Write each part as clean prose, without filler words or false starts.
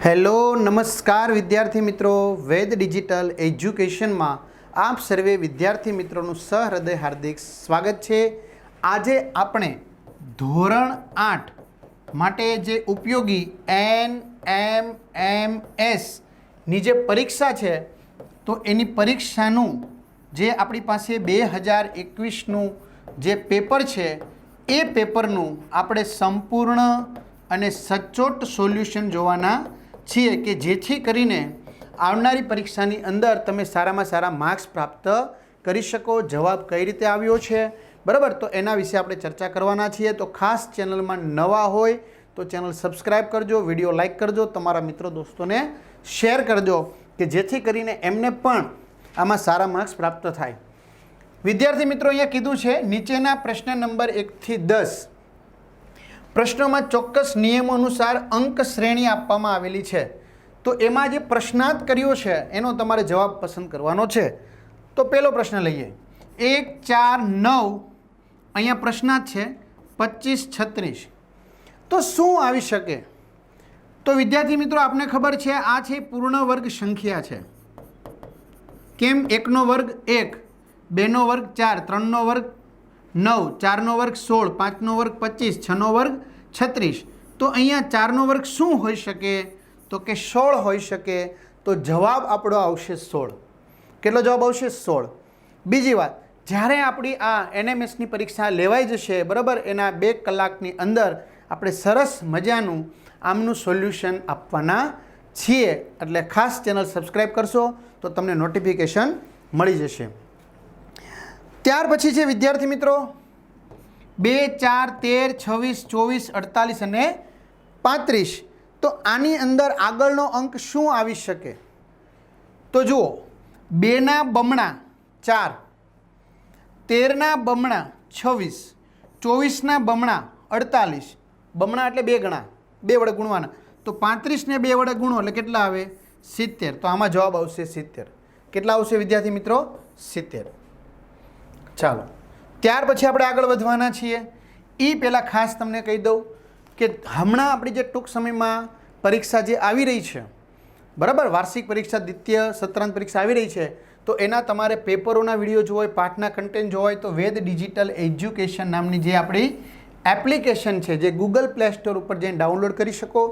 Hello નમસ્કાર વિદ્યાર્થી મિત્રો, વેદ ડિજિટલ એજ્યુકેશનમાં આપ સર્વે વિદ્યાર્થી મિત્રોનું સહૃદય હાર્દિક સ્વાગત છે। આજે આપણે ધોરણ 8 માટે જે ઉપયોગી NMMS ની જે પરીક્ષા છે તો એની પરીક્ષાનું જે આપણી પાસે 2021નું જે પેપર છે એ પેપરનું આપણે સંપૂર્ણ અને સચોટ સોલ્યુશન જોવાના છીએ કે જેથી કરીને આવનારી પરીક્ષાની અંદર તમે સારામાં સારા માર્ક્સ પ્રાપ્ત કરી શકો। જવાબ કઈ રીતે આવ્યો છે બરાબર, તો એના વિશે આપણે ચર્ચા કરવાના છીએ। તો ખાસ ચેનલમાં નવા હોય તો ચેનલ સબસ્ક્રાઈબ કરજો, વિડીયો લાઇક કરજો, તમારા મિત્રો દોસ્તોને શેર કરજો કે જેથી કરીને એમને પણ આમાં સારા માર્ક્સ પ્રાપ્ત થાય। વિદ્યાર્થી મિત્રો, અહીંયા કીધું છે નીચેના પ્રશ્ન નંબર 1 થી 10 પ્રશ્નોમાં ચોક્કસ નિયમો અનુસાર અંક શ્રેણી આપવામાં આવેલી છે। તો એમાં જે પ્રશ્નાર્થ કર્યો છે એનો તમારે જવાબ પસંદ કરવાનો છે। તો પહેલો પ્રશ્ન લઈએ, 1, 4, 9 અહીંયા પ્રશ્નાર્થ છે 25, 36 તો શું આવી શકે? તો વિદ્યાર્થી મિત્રો આપને ખબર છે આ છે પૂર્ણ વર્ગ સંખ્યા છે। કેમ? 1નો વર્ગ 1, 2નો વર્ગ 4, 3નો વર્ગ 9, 4નો વર્ગ 16, 5નો વર્ગ 25, 6નો વર્ગ 36 તો અહીંયા 4નો વર્ગ શું હોઈ શકે? તો કે 16 હોઈ શકે। તો જવાબ આપણો આવશે 16। કેટલો જવાબ આવશે? 16। બીજી વાત, જ્યારે આપણી આ NMSની પરીક્ષા લેવાઈ જશે બરાબર, એના 2 કલાકની અંદર આપણે સરસ મજાનું આમનું સોલ્યુશન આપવાના છીએ, એટલે ખાસ ચેનલ સબસ્ક્રાઈબ કરશો તો તમને નોટિફિકેશન મળી જશે। ત્યાર પછી છે વિદ્યાર્થી મિત્રો 2, 4, 13, 26, 24, 48 અને 35 તો આની અંદર આગળનો અંક શું આવી શકે? તો જુઓ, 2ના બમણા 4, 13ના બમણા 26, 24ના બમણા 48, બમણા એટલે 2 ગણા, 2 વડે ગુણવાના, તો 35ને 2 વડે ગુણો એટલે કેટલા આવે? 70। તો આમાં જવાબ આવશે 70। કેટલા આવશે વિદ્યાર્થી મિત્રો? 70। ચાલો, ત્યાર પછી આપણે આગળ વધવાના છીએ। એ પહેલાં ખાસ તમને કહી દઉં કે હમણાં આપણી જે ટૂંક સમયમાં પરીક્ષા જે આવી રહી છે બરાબર, વાર્ષિક પરીક્ષા, દ્વિતીય સત્રાંત પરીક્ષા આવી રહી છે, તો એના તમારે પેપરોના વિડીયો જોવો હોય, પાઠના કન્ટેન્ટ જોવો હોય તો વેદ ડિજિટલ એજ્યુકેશન નામની જે આપણી એપ્લિકેશન છે જે ગૂગલ પ્લે સ્ટોર ઉપર જઈને ડાઉનલોડ કરી શકો।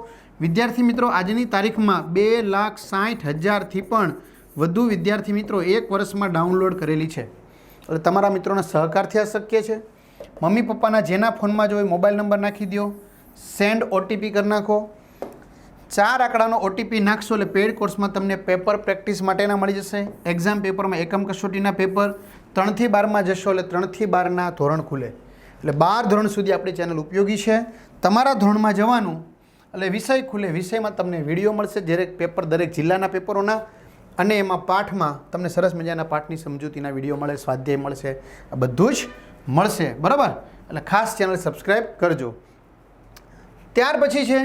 વિદ્યાર્થી મિત્રો, આજની તારીખમાં 2,60,000થી પણ વધુ વિદ્યાર્થી મિત્રો 1 વર્ષમાં ડાઉનલોડ કરેલી છે, એટલે તમારા મિત્રોના સહકારથી આ શક્ય છે। મમ્મી પપ્પાના જેના ફોનમાં જો હોય મોબાઈલ નંબર નાખી દો, સેન્ડ OTP કરી નાખો, 4 આંકડાનો OTP નાખશો એટલે પેડ કોર્સમાં તમને પેપર પ્રેક્ટિસ માટેના મળી જશે। એક્ઝામ પેપરમાં એકમ કસોટીના પેપર 3 થી 12માં જશો એટલે 3 થી 12ના ધોરણ ખુલે, એટલે 12 ધોરણ સુધી આપણી ચેનલ ઉપયોગી છે। તમારા ધોરણમાં જવાનું એટલે વિષય ખુલે, વિષયમાં તમને વિડીયો મળશે દરેક પેપર, દરેક જિલ્લાના પેપરોના, અને એમાં પાઠમાં તમને સરસ મજાના પાઠની સમજૂતીના વિડીયો મળે, સ્વાધ્યાય મળશે, આ બધું જ મળશે બરાબર, એટલે ખાસ ચેનલ સબસ્ક્રાઈબ કરજો। ત્યાર પછી છે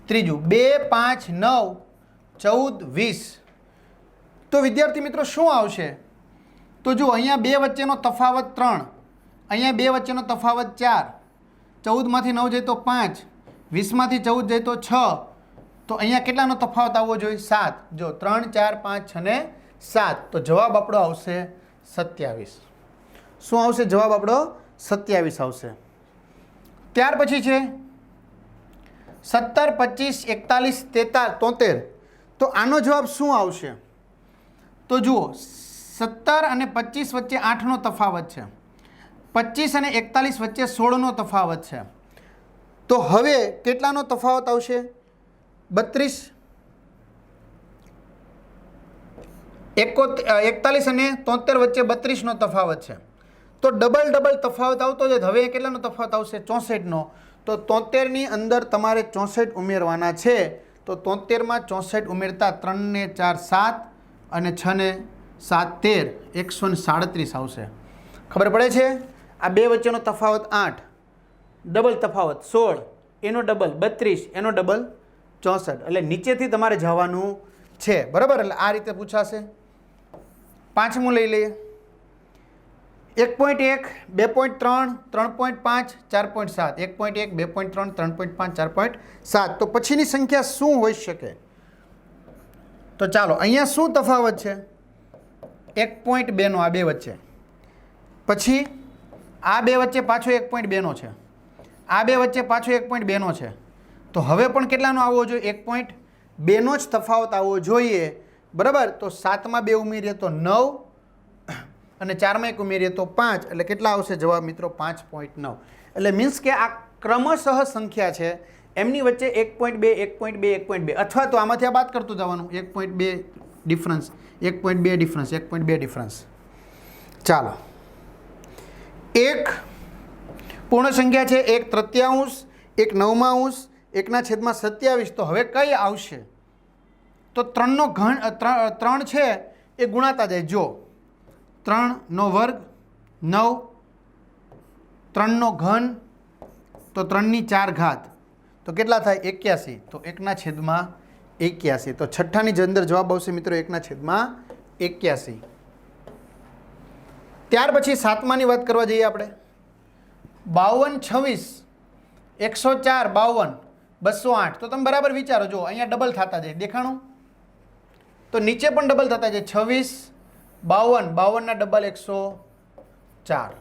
ત્રીજું 2, 5, 9, 14, 20 તો વિદ્યાર્થી મિત્રો શું આવશે? તો જુઓ, અહીંયા 2 વચ્ચેનો તફાવત 3, અહીંયા 2 વચ્ચેનો તફાવત 4, 14માંથી 9 જાય તો 5, 20માંથી 14 જાય તો 6, તો અહીંયા કેટલાનો તફાવત આવવો જોઈએ? 7। જો 3, 4, 5, 6 ને 7 તો જવાબ આપણો આવશે 27। શું આવશે? જવાબ આપણો 27 આવશે। ત્યાર પછી છે 17, 25, 41, 73 તો આનો જવાબ શું આવશે? તો જુઓ, 17 અને 25 વચ્ચે 8નો તફાવત છે, 25 અને 41 વચ્ચે 16નો તફાવત છે, તો હવે કેટલાનો તફાવત આવશે? 32। 41 અને 73 વચ્ચે 32નો તફાવત છે, તો ડબલ તફાવત આવતો જાય। હવે કેટલાનો તફાવત આવશે? 64નો। તો 73ની અંદર તમારે 64 ઉમેરવાના છે, તો 73માં 64 ઉમેરતા 3 ને 4 7 અને 6 ને 7 13, 137 આવશે। ખબર પડે છે? આ 2 વચ્ચેનો તફાવત 8, ડબલ તફાવત 16, એનો ડબલ 32, એનો ડબલ 64, એટલે નીચેથી તમારે જવાનું છે બરાબર, એટલે આ રીતે પૂછાશે। પાંચમું લઈ લઈએ, 1.1 2.3 3.5 4.7 1.1 2.3 3.5 4.7 તો પછીની સંખ્યા શું હોઈ શકે? તો ચાલો અહીંયા શું તફાવત છે? 1.2 નો આ બે વચ્ચે, પછી આ બે વચ્ચે પાછો 1.2 નો છે, આ બે વચ્ચે પાછો 1.2 નો છે. તો હવે પણ કેટલાનો આવવો જોઈએ? 1.2 નો જ તફાવત આવવો જોઈએ, બરાબર. તો 7માં 2 ઉમેરીએ તો 9 અને 4માં 1 ઉમેરીએ તો 5, એટલે કેટલા આવશે જવાબ મિત્રો? 5.9. એટલે મીન્સ કે આ ક્રમશઃ સંખ્યા છે, એમની વચ્ચે 1.2 1.2 1.2 અથવા તો આમાંથી આ બાદ કરતું જવાનું, 1.2 ડિફરન્સ 1.2 ડિફરન્સ 1.2 ડિફરન્સ. ચાલો, એક પૂર્ણ સંખ્યા છે, 1/3, 1/9, 1/27. તો હવે કઈ આવશે? તો 3નો ઘન 3 છે એ ગુણાતા જાય. જો 3નો વર્ગ 9, 3નો ઘન તો 3ની 4 ઘાત, તો કેટલા થાય? 81. તો 1/81. તો છઠ્ઠાની અંદર જવાબ આવશે મિત્રો 1/81. ત્યાર પછી 7માની વાત કરવા જઈએ આપણે. 52 26 104 52 208. તો તમે બરાબર વિચારો, જો અહીંયા ડબલ થતા જાય, દેખાણું? તો નીચે પણ ડબલ થતા જાય, 26 52 52ના ડબલ 104.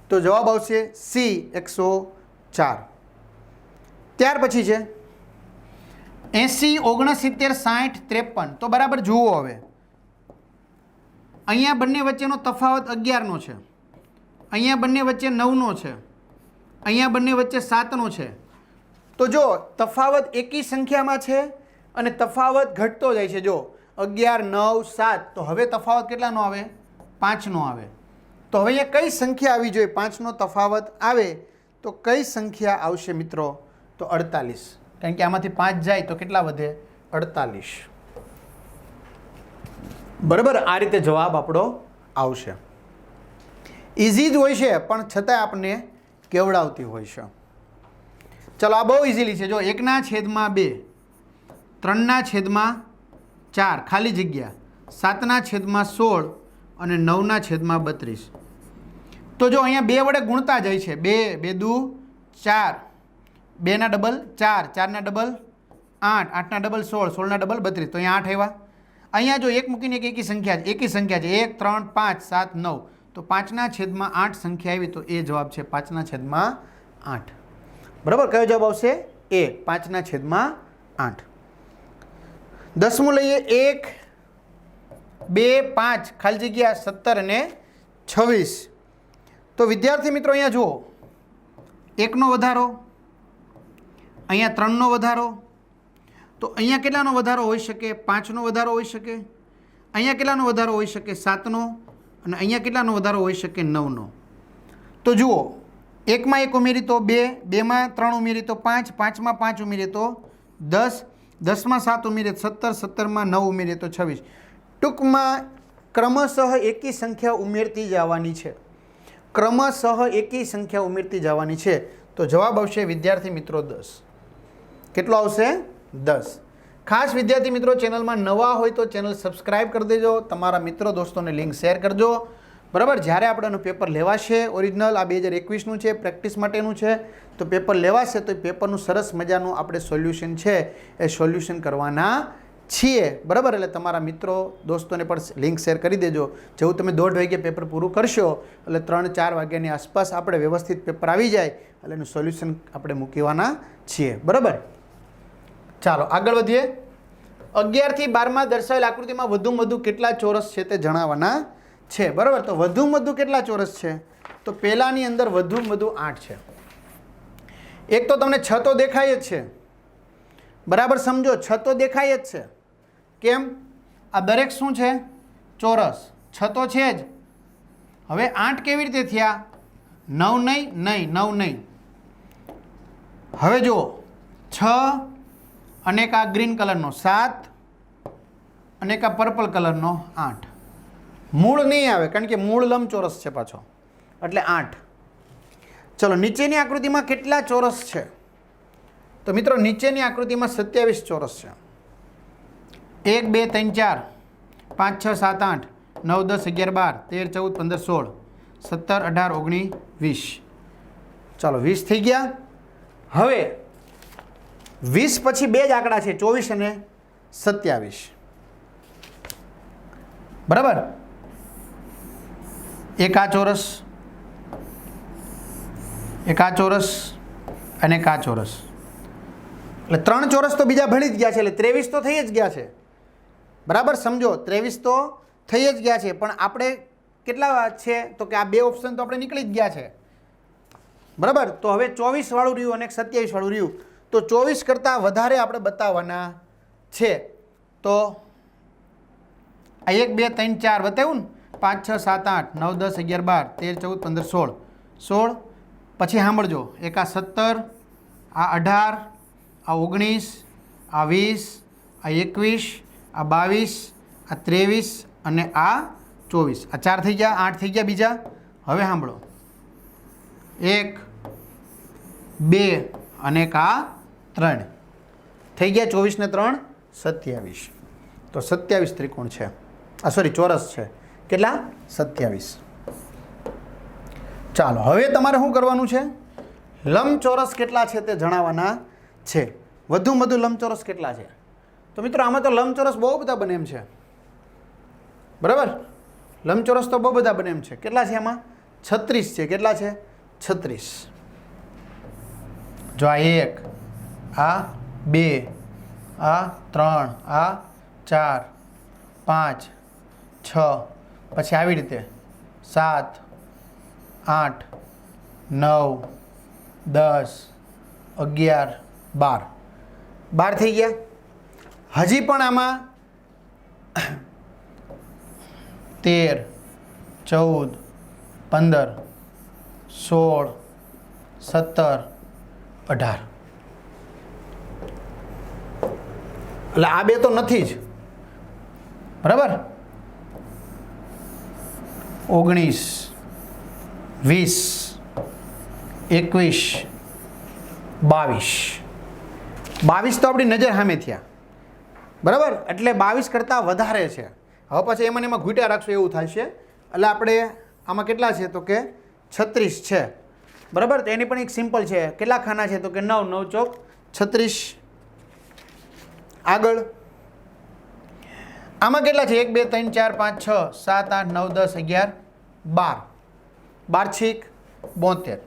તો જવાબ આવશે સી 104. ત્યાર પછી છે 80 69 60 53. તો બરાબર જુઓ, હવે અહીંયા બંને વચ્ચેનો તફાવત 11નો છે, અહીંયા બંને વચ્ચે 9નો છે, અહીંયા બંને વચ્ચે 7નો છે. તો જો તફાવત એકી સંખ્યામાં છે અને તફાવત ઘટતો જાય છે. જો 11 9 7, તો હવે તફાવત કેટલાનો આવે? 5નો આવે. તો હવે અહીંયા કઈ સંખ્યા આવી જોઈએ? 5નો તફાવત આવે તો કઈ સંખ્યા આવશે મિત્રો? તો 48. કારણ કે આમાંથી 5 જાય તો કેટલા વધે? 48. બરાબર, આ રીતે જવાબ આપણો આવશે. ઇઝી જ હોય છે પણ છતાંય આપણને કેવડાવતી હોય છે. ચલો, આ બહુ ઇઝીલી છે. જો 1/2, 3/4 ખાલી જગ્યા, 7/16 અને 9/32. તો જો અહીંયા 2 વડે ગુણતા જાય છે, 2 2 દુ 4, 2ના ડબલ 4, 4ના ડબલ 8, 8ના ડબલ 16, 16ના ડબલ 32. તો અહીંયા 8 આવ્યા. અહીંયા જો 1 મૂકીને એક એકી સંખ્યા છે, 1 3 5 7 9. તો 5/8 સંખ્યા આવી, તો એ જવાબ છે 5/8. બરાબર, કયો જવાબ આવશે? એ 5/8. 10મું લઈએ. 1 2 5 ખાલી જગ્યા 17 અને 26. તો વિદ્યાર્થી મિત્રો અહીંયા જુઓ, 1નો વધારો, અહીંયા 3નો વધારો. તો અહીંયા કેટલાનો વધારો હોઈ શકે? 5નો વધારો હોઈ શકે. અહીંયા કેટલાનો વધારો હોઈ શકે? 7નો. અને અહીંયા કેટલાનો વધારો હોઈ શકે? 9નો. તો જુઓ, 1માં 1 ઉમેરી તો 2, 2માં 3 ઉમેરી તો 5, 5માં 5 ઉમેરી તો 10, 10માં 7 ઉમેરીએ 17, 17માં 9 ઉમેરીએ તો 26. ટૂંકમાં ક્રમશઃ એકી સંખ્યા ઉમેરતી જવાની છે, ક્રમશઃ એકી સંખ્યા ઉમેરતી જવાની છે. તો જવાબ આવશે વિદ્યાર્થી મિત્રો 10. કેટલો આવશે? 10. ખાસ વિદ્યાર્થી મિત્રો, ચેનલમાં નવા હોય તો ચેનલ સબસ્ક્રાઈબ કરી દેજો, તમારા મિત્રો દોસ્તોને લિંક શેર કરજો. બરાબર, જ્યારે આપણેનું પેપર લેવાશે ઓરિજિનલ, આ 2021નું છે, પ્રેક્ટિસ માટેનું છે, તો પેપર લેવાશે તો એ પેપરનું સરસ મજાનું આપણે સોલ્યુશન છે એ સોલ્યુશન કરવાના છીએ. બરાબર, એટલે તમારા મિત્રો દોસ્તોને પણ લિંક શેર કરી દેજો. જેવું તમે 1:30 વાગ્યે પેપર પૂરું કરશો એટલે 3-4 વાગ્યાની આસપાસ આપણે વ્યવસ્થિત પેપર આવી જાય એટલે એનું સોલ્યુશન આપણે મૂકવાના છીએ. બરાબર, ચાલો આગળ વધીએ. 11 થી 12માં દર્શાવેલ આકૃતિમાં વધુમાં વધુ કેટલા ચોરસ છે તે જણાવવાના છે. બરાબર, તો વધુમાં વધુ કેટલા ચોરસ છે? તો પહેલાની અંદર વધુમાં વધુ 8 છે. એક તો તમને 6 તો દેખાય જ છે, બરાબર સમજો, 6 તો દેખાય જ છે. કેમ? આ દરેક શું છે? ચોરસ. 6 તો છે જ. હવે 8 કેવી રીતે થયા? 9 નહીં, 9 નહીં. હવે જુઓ, 6 અને એક આ ગ્રીન કલરનો 7 અને એક આ પર્પલ કલરનો 8. મૂળ નહીં આવે કારણ કે મૂળ લંબચોરસ છે પાછો, એટલે 8. ચલો, નીચેની આકૃતિમાં કેટલા ચોરસ છે? તો મિત્રો નીચેની આકૃતિમાં 27 ચોરસ છે. 1 2 3 4 5 6 7 8 9 10 11 12 13 14 15 16 17, 18, 19, 20. ચાલો 20 થઈ ગયા. હવે 20 પછી બે જ આંકડા છે, 24 અને 27. બરાબર. એક આ ચોરસ, એક આ ચોરસ અને એક આ ચોરસ. એટલે 3 ચોરસ તો બીજા ભણી જ ગયા છે, એટલે 23 તો થઈ જ ગયા છે. બરાબર, સમજો 23 તો થઈ જ ગયા છે. પણ આપણે કેટલા છે તો કે આ બે ઓપ્શન તો આપણે નીકળી જ ગયા છે. બરાબર. તો હવે 24 વાળું રહ્યું અને 27 વાળું રહ્યું. તો 24 કરતાં વધારે આપણે બતાવવાના છે. તો આ 1, 2, 3, 4 બતાવ્યું ને, 5, 6, 7, 8, 9, 10, 11, 12, 13, 14, 15, 16. પછી સાંભળજો, એક આ 17, આ 18, આ 19, આ 20, આ 21, આ 22, આ 23 અને આ 24. આ 4 થઈ ગયા, 8 થઈ ગયા બીજા. હવે સાંભળો, 1, 2 અને એક આ 3 થઈ ગયા. 24 ને 3 27. તો 27 ત્રિકોણ છે. સોરી, ચોરસ છે. કેટલા? 27. ચાલો, હવે તમારે શું કરવાનું છે? લંબચોરસ કેટલા છે તે જણાવવાના છે. વધુમાં વધુ લંબચોરસ કેટલા છે? તો મિત્રો આમાં તો લંબચોરસ બહુ બધા બને એમ છે. બરાબર, લંબચોરસ તો બહુ બધા બને એમ છે. કેટલા છે આમાં? 36 છે. કેટલા છે? 36. જો આ 1, આ 2, આ 3, આ 4, 5, 6, પછી આવી રીતે 7, 8, 9, 10, 11, 12. 12 થઈ ગયા. હજી પણ આમાં 13, 14, 15, 16, 17, 18. એટલે આ બે તો નથી જ. બરાબર. 19, 20, 21, 22. 22 તો આપણી નજર સામે થયા. બરાબર, એટલે 22 કરતાં વધારે છે. હવે પછી એમાં ઘૂંટ્યા રાખશું એવું થાય છે. એટલે આપણે આમાં કેટલા છે તો કે 36 છે. બરાબર. તો એની પણ એક સિમ્પલ છે. કેટલા ખાના છે તો કે 9, 9 ચોક 36. આગળ આમાં કેટલા છે? 1, 2, 3, 4, 5, 6, 7, 8, 9, 10, 11, 12. 12 છીક 72.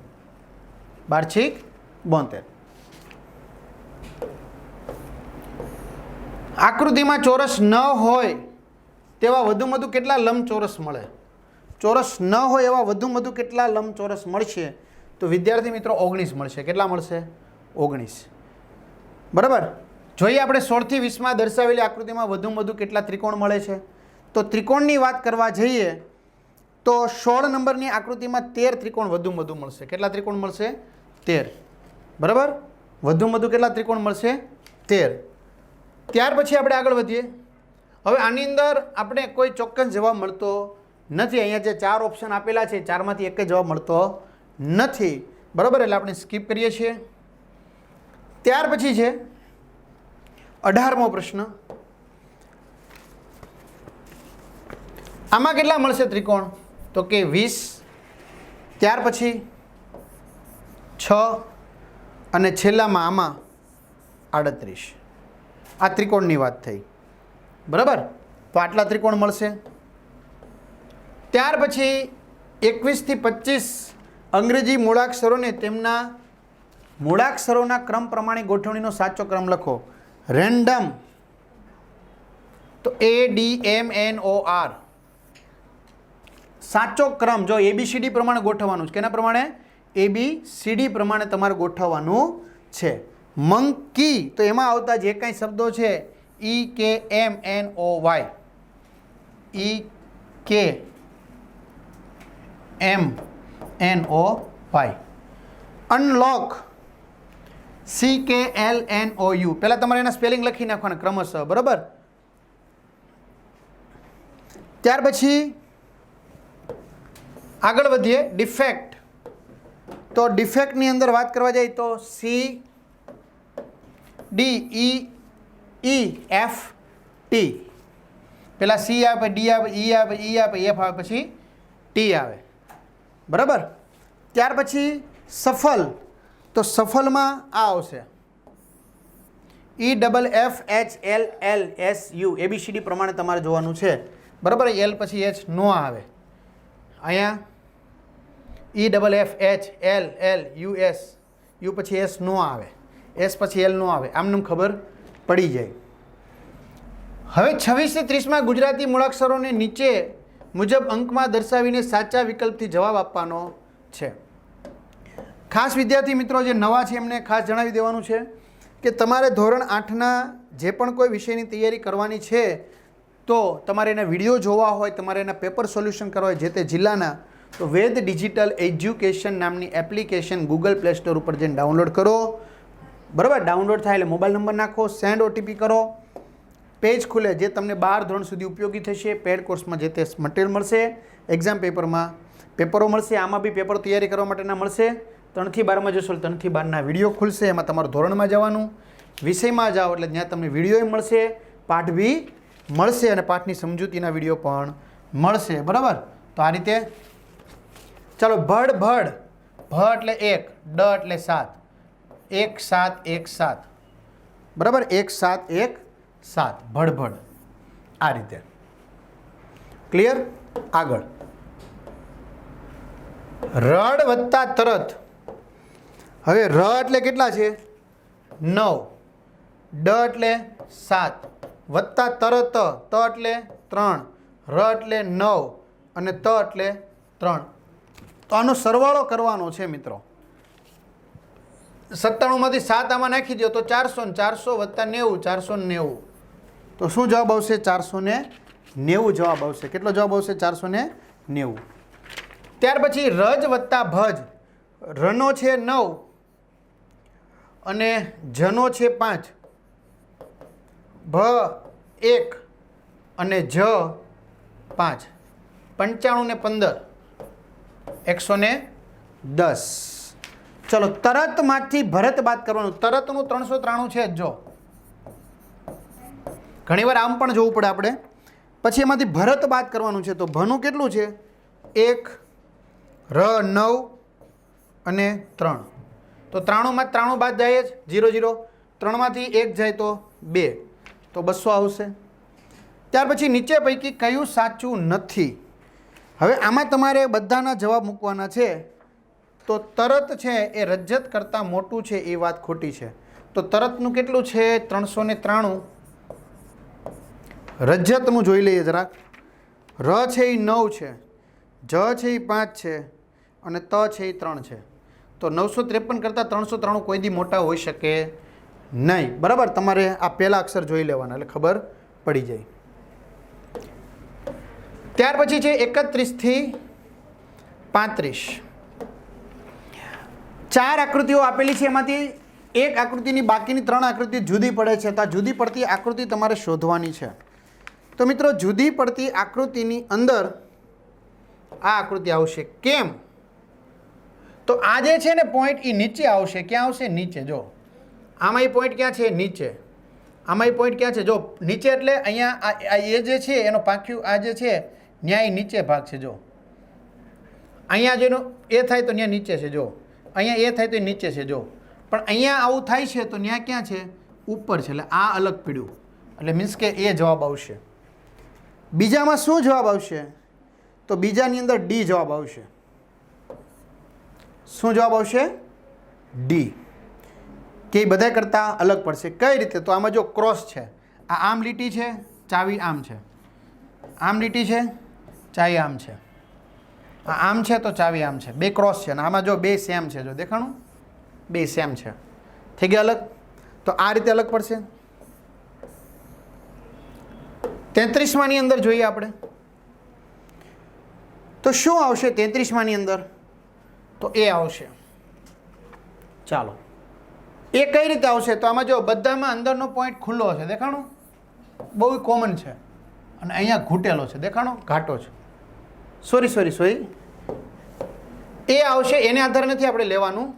12 છીક 72. આકૃતિમાં ચોરસ ન હોય તેવા વધુમાં વધુ કેટલા લંબચોરસ મળે? ચોરસ ન હોય એવા વધુમાં વધુ કેટલા લંબચોરસ મળશે? તો વિદ્યાર્થી મિત્રો 19 મળશે. કેટલા મળશે? 19. બરાબર. જોઈએ આપણે 16 થી 20માં દર્શાવેલી આકૃતિમાં વધુમાં વધુ કેટલા ત્રિકોણ મળે છે. તો ત્રિકોણની વાત કરવા જઈએ તો 16 નંબરની આકૃતિમાં 13 ત્રિકોણ વધુમાં વધુ મળશે. કેટલા ત્રિકોણ મળશે? 13. બરાબર. વધુમાં વધુ કેટલા ત્રિકોણ મળશે? 13. ત્યાર પછી આપણે આગળ વધીએ. હવે આની અંદર આપણે કોઈ ચોક્કસ જવાબ મળતો નથી. અહીંયા જે 4 ઓપ્શન આપેલા છે 4માંથી એક જ જવાબ મળતો નથી. બરાબર, એટલે આપણે સ્કીપ કરીએ છીએ. ત્યાર પછી છે 18મો પ્રશ્ન. આમાં કેટલા મળશે ત્રિકોણ? તો કે 20. ત્યાર પછી 6 અને છેલ્લામાં આમાં 38. આ ત્રિકોણની વાત થઈ. બરાબર. તો આટલા ત્રિકોણ મળશે. ત્યાર પછી 21 થી 25 અંગ્રેજી મૂળાક્ષરોને તેમના મૂળાક્ષરોના ક્રમ પ્રમાણે ગોઠવણીનો સાચો ક્રમ લખો. રેન્ડમ, તો ADMNOR. સાચો ક્રમ જો ABCD પ્રમાણે ગોઠવવાનું છે. કેના પ્રમાણે? ABCD પ્રમાણે તમારે ગોઠવવાનું છે. મંકી, તો એમાં આવતા જે કાંઈ શબ્દો છે EKMNOY, EKMNOY. Unlock, CKLNOU. પહેલાં તમારે એના સ્પેલિંગ લખી નાખવાના ક્રમશઃ. બરાબર. ત્યાર પછી આગળ વધીએ. ડિફેક્ટ, તો ડિફેક્ટની અંદર વાત કરવા જાય તો CDEEFT. પહેલાં C આવે, D આવે, E આવે, E આવે, F આવે, પછી T આવે. બરાબર. ત્યાર પછી સફલ, તો સફલમાં આ આવશે EFFHLLSU ABCD પ્રમાણે તમારે જોવાનું છે. બરાબર. એલ પછી એચ નો આવે. અહીંયા EFFHLLUS યુ પછી એસ નો આવે, એસ પછી એલ નો આવે. આમને ખબર પડી જાય. હવે 26 થી 30માં ગુજરાતી મૂળાક્ષરોને નીચે મુજબ અંકમાં દર્શાવીને સાચા વિકલ્પથી જવાબ આપવાનો છે. ખાસ વિદ્યાર્થી મિત્રો જે નવા છે એમને ખાસ જણાવી દેવાનું છે કે તમારે ધોરણ 8ના જે પણ કોઈ વિષયની તૈયારી કરવાની છે તો તમારે એના વિડીયો જોવા હોય, તમારે એના પેપર સોલ્યુશન કરવા હોય જે તે જિલ્લાના, તો વેદ ડિજિટલ એજ્યુકેશન નામની એપ્લિકેશન ગૂગલ પ્લે સ્ટોર ઉપર જઈને ડાઉનલોડ કરો. બરાબર. ડાઉનલોડ થાય એટલે મોબાઈલ નંબર નાખો, સેન્ડ OTP કરો, પેજ ખુલે જે તમને 12 ધોરણ સુધી ઉપયોગી થશે. પેડ કોર્સમાં જે તે મટીરિયલ મળશે, એક્ઝામ પેપરમાં પેપરો મળશે, આમાં બી પેપર તૈયારી કરવા માટેના મળશે. 3 થી 12માં જશો 3 થી 12ના વિડીયો ખુલશે, એમાં તમારું ધોરણમાં જવાનું, વિષયમાં જાઓ એટલે ત્યાં તમને વિડીયો મળશે, પાઠ બી મળશે અને પાઠની સમજૂતીના વિડીયો પણ મળશે. બરાબર. તો આ રીતે ચાલો. ભડ ભડ, ભ એટલે 1, ડ એટલે 7, 1 7 1 7. બરાબર. 1 7 1 7 ભડભડ. આ રીતે ક્લિયર. આગળ રડ વત્તા તરત. હવે ર એટલે કેટલા છે? 9, ડ એટલે 7 વત્તા તરત, ત એટલે 3, ર એટલે 9 અને ત એટલે 3. તો આનો સરવાળો કરવાનો છે મિત્રો. 97માંથી 7 આમાં નાખી દો તો 400, 400 વત્તા 90, 490. તો શું જવાબ આવશે? 490 જવાબ આવશે. કેટલો જવાબ આવશે? 490. ત્યાર પછી રજ વત્તા ભજ. રનો છે 9 અને જનો છે 5, ભ 1 અને જ 5, 95 ને 15, 110. ચલો. તરતમાંથી ભરત બાદ કરવાનું. તરતનું 393 છે જ. જો ઘણીવાર આમ પણ જોવું પડે આપણે. પછી એમાંથી ભરત બાદ કરવાનું છે. તો ભનું કેટલું છે? 1, ર 9 અને 3. તો 93માં 93 બાદ જાય જ 0 0. 3માંથી 1 જાય તો 2, તો 200 આવશે. ત્યાર પછી નીચે પૈકી કયું સાચું નથી? હવે આમાં તમારે બધાના જવાબ મૂકવાના છે. તો તરત છે એ રજત કરતાં મોટું છે એ વાત ખોટી છે. તો તરતનું કેટલું છે? 393. રજતનું જોઈ લઈએ જરાક. ર છે એ 9 છે, જ છે એ 5 છે અને ત છે એ 3 છે. તો 953 કરતાં 393 કોઈ દી મોટા હોઈ શકે નહીં. બરાબર. તમારે આ પહેલા અક્ષર જોઈ લેવાના એટલે ખબર પડી જાય. ત્યાર પછી છે 31 થી 35. 4 આકૃતિઓ આપેલી છે. એમાંથી એક આકૃતિની બાકીની 3 આકૃતિ જુદી પડે છે. તો આ જુદી પડતી આકૃતિ તમારે શોધવાની છે. તો મિત્રો જુદી પડતી આકૃતિની અંદર આ આકૃતિ આવશે. કેમ? તો આ જે છે ને પોઈન્ટ એ નીચે આવશે. ક્યાં આવશે? નીચે. જો આમાં એ પોઈન્ટ ક્યાં છે? નીચે. આમાં એ પોઈન્ટ ક્યાં છે? જો નીચે એટલે અહીંયા આ એ જે છે એનો પાંખ્યું આ જે છે ન્યાય નીચે ભાગ છે. જો અહીંયા જેનો એ થાય તો ત્યાં નીચે છે. જો અહીંયા એ થાય તો નીચે છે. જો પણ અહીંયા આવું થાય છે તો ત્યાં ક્યાં છે? ઉપર છે. એટલે આ અલગ પીડ્યું એટલે મીન્સ કે એ જવાબ આવશે. બીજામાં શું જવાબ આવશે? તો બીજાની અંદર ડી જવાબ આવશે. શું જવાબ આવશે? ડી. કે બધા કરતાં અલગ પડશે. કઈ રીતે? તો આમાં જો ક્રોસ છે, આ આમ લીટી છે, ચાવી આમ છે, આમ લીટી છે, ચાવી આમ છે, આ આમ છે તો ચાવી આમ છે. 2 ક્રોસ છે અને આમાં જો 2 સેમ છે. જો દેખાણું? 2 સેમ છે. થઈ ગયા અલગ. તો આ રીતે અલગ પડશે. 33માની અંદર જોઈએ આપણે તો શું આવશે? 33માની અંદર તો એ આવશે. ચાલો. એ કઈ રીતે આવશે? તો આમાં જો બધામાં અંદરનો પોઈન્ટ ખુલ્લો છે. દેખાણો? બહુ કોમન છે. અને અહીંયા ઘૂંટેલો છે. દેખાણો? ઘાટો છે. સોરી એ આવશે. એને આધારે નથી આપણે લેવાનું.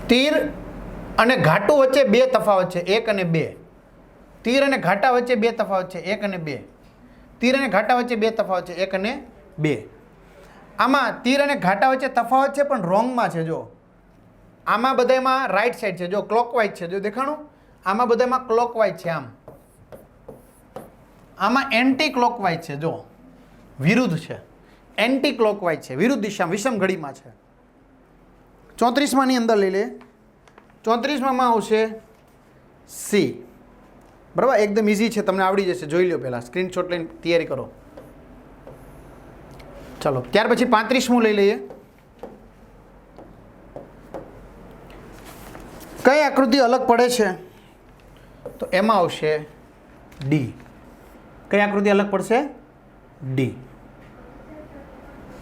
તીર અને ઘાટું વચ્ચે બે તફાવત છે, 1 અને 2. તીર અને ઘાટા વચ્ચે બે તફાવત છે, 1 અને 2. તીર અને ઘાટા વચ્ચે બે તફાવત છે, 1 અને 2. આમાં તીર અને ઘાટા વચ્ચે તફાવત છે પણ રોંગમાં છે. જો આમાં બધામાં રાઈટ સાઈડ છે, જો ક્લોકવાઇઝ છે, જો દેખાણું, આમાં બધામાં ક્લોકવાઇઝ છે, આમાં એન્ટી ક્લોકવાઇઝ છે, જો વિરુદ્ધ છે, એન્ટી ક્લોકવાઇઝ છે, વિરુદ્ધ દિશામાં વિષમ ઘડીમાં છે. 34માં ની અંદર લઈ લે. 34માં આવશે સી. બરાબર, એકદમ ઇઝી છે, તમને આવડી જશે. જોઈ લો, પહેલાં સ્ક્રીનશોટ લઈને તૈયારી કરો. ચલો, ત્યાર પછી 35મું લઈ લઈએ. કઈ આકૃતિ અલગ પડે છે? તો એમાં આવશે ડી. કઈ આકૃતિ અલગ પડશે? ડી.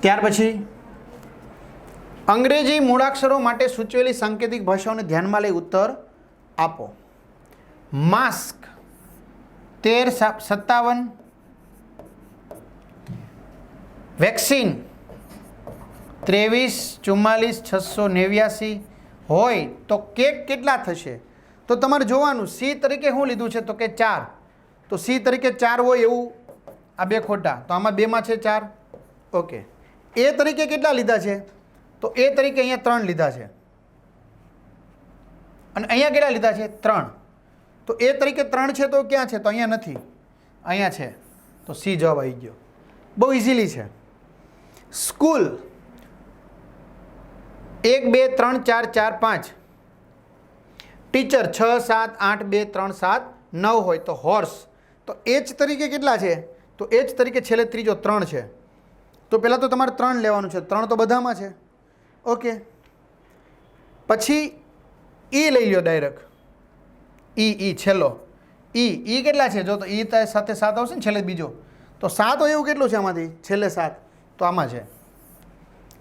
ત્યાર પછી અંગ્રેજી મૂળાક્ષરો માટે સૂચવેલી સાંકેતિક ભાષાઓને ધ્યાનમાં લઈ ઉત્તર આપો. માસ્ક 1357, વેક્સિન 2344,689 હોય તો કેક કેટલા થશે? તો તમારે જોવાનું સી તરીકે શું લીધું છે, તો કે 4. તો સી તરીકે 4 હોય એવું આ બે ખોટા, તો આમાં 2માં છે 4. ઓકે. એ તરીકે કેટલા લીધા છે? તો એ તરીકે અહીંયા 3 લીધા છે અને અહીંયા કેટલા લીધા છે? 3. તો એ તરીકે 3 છે તો ક્યાં છે? તો અહીંયા નથી, અહીંયા છે. તો સી જવાબ આવી ગયો. બહુ ઇઝીલી છે. સ્કૂલ 1 2 3 4 4 5. ટીચર 6 7 8 2 3 7 9 હોય તો હોર્સ, તો એચ તરીકે કેટલા છે? તો એચ તરીકે છેલ્લે ત્રીજો 3 છે. તો પહેલાં તો તમારે 3 લેવાનું છે. 3 તો બધામાં છે. ઓકે. પછી ઈ લઈ લો ડાયરેક્ટ. ઈ છેલ્લો ઈ કેટલા છે? જો તો ઈ સાથે 7 આવશે ને છેલ્લે બીજો, તો 7 હોય એવું કેટલું છે આમાંથી? છેલ્લે 7, તો આમાં છે.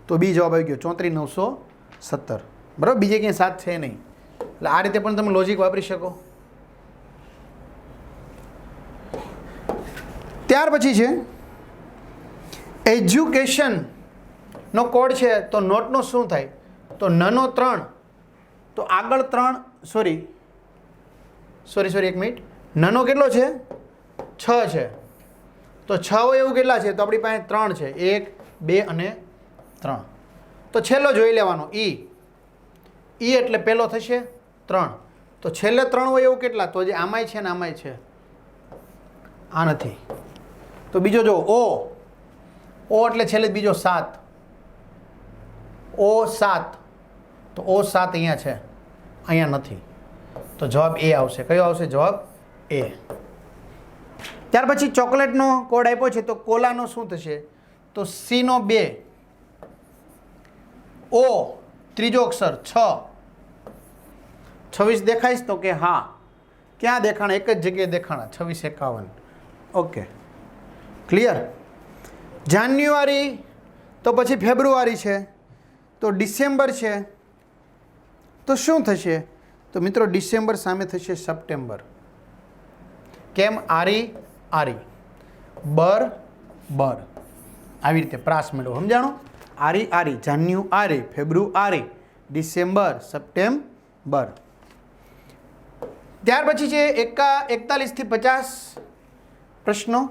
તો બી જવાબ આવી ગયો 34,917. બરાબર, બીજે ક્યાંય 7 છે નહીં. એટલે આ રીતે પણ તમે લોજિક વાપરી શકો. ત્યાર પછી છે એજ્યુકેશનનો કોડ છે, તો નોટનો શું થાય? તો નનો 3, તો આગળ 3, સોરી 1 મિનિટ, નનો કેટલો છે? 6 છે. તો 6 હોય એવું કેટલા છે? તો આપણી પાસે 3 છે, 1 2 અને 3. તો છેલ્લો જોઈ લેવાનો ઈ એટલે પહેલો થશે 3. તો છેલ્લે 3 હોય એવું કેટલા? તો જે આમાંય છે ને આમાંય છે, આ નથી. તો બીજો જો ઓ એટલે છેલ્લે બીજો 7, O 7, તો O 7 અહીંયા છે, અહીંયા નથી. તો જવાબ એ આવશે. કયો આવશે? જવાબ એ. ત્યાર પછી ચોકલેટનો કોડ આપ્યો છે, તો કોલાનો શું થશે? તો સીનો 2, O ત્રીજો અક્ષર 6. 26 દેખાઈશ? તો કે હા. ક્યાં દેખાણા? એક જ જગ્યાએ દેખાણા, 26 51. Okay, clear. જાન્યુઆરી તો પછી ફેબ્રુઆરી છે, તો ડિસેમ્બર છે, તો શું થશે? તો મિત્રો ડિસેમ્બર સામે થશે સપ્ટેમ્બર. કેમ? આરી બર આવી રીતે પ્રાસ મેળવો. સમજાણો? આરી જાન્યુઆરી, ફેબ્રુઆરી, ડિસેમ્બર, સપ્ટેમ્બર. ત્યાર પછી છે 41 થી 50 પ્રશ્નો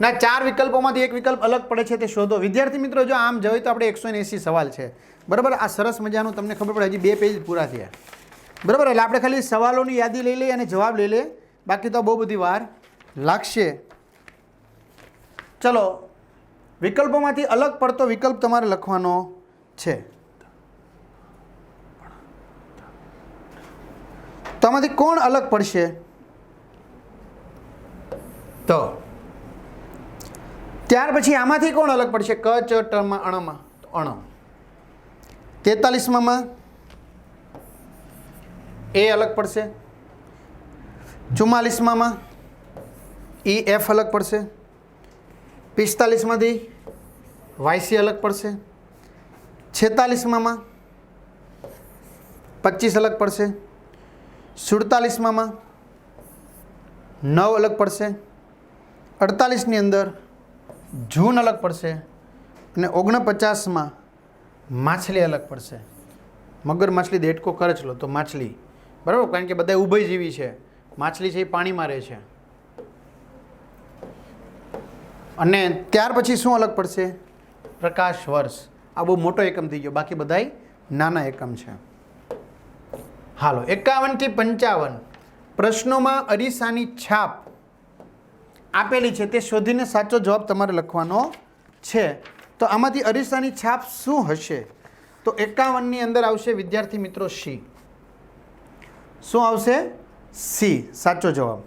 ના 4 વિકલ્પોમાંથી એક વિકલ્પ અલગ પડે છે તે શોધો. વિદ્યાર્થી મિત્રો, જો આમ જોઈએ તો આપણે 180 સવાલ છે. બરાબર, આ સરસ મજાનું તમને ખબર પડે, હજી 2 પેજ પૂરા થયા. બરાબર, એટલે આપણે ખાલી સવાલોની યાદી લઈ લઈએ અને જવાબ લઈ લઈએ, બાકી તો બહુ બધી વાર લાગશે. ચલો, વિકલ્પોમાંથી અલગ પડતો વિકલ્પ તમારે લખવાનો છે. તો આમાંથી કોણ અલગ પડશે? તો ત્યાર પછી આમાંથી કોણ અલગ પડશે? ક ચ ટમાં અણમાં, તો અણ. 43માં એ અલગ પડશે. 44માં ઈ એફ અલગ પડશે. 45માંથી વાયસી અલગ પડશે. 46માં 25 અલગ પડશે. 47માં 9 અલગ પડશે. 48ની અંદર જૂન અલગ પડશે અને 49માં માછલી અલગ પડશે. મગર માછલી દેડકો કરચલો, તો માછલી, બરાબર, કારણ કે બધા ઉભયજીવી છે. માછલી છે એ પાણીમાં રહે છે. અને ત્યાર પછી શું અલગ પડશે? પ્રકાશ વર્ષ. આ બહુ મોટો એકમ થઈ ગયો, બાકી બધાય નાના એકમ છે. હાલો, 51 થી 55 પ્રશ્નોમાં અરીસાની છાપ આપેલી છે, તે શોધીને સાચો જવાબ તમારે લખવાનો છે. તો આમાંથી અરીસાની છાપ શું હશે? તો 51 ની અંદર આવશે વિદ્યાર્થી મિત્રો સી. શું આવશે? સી સાચો જવાબ.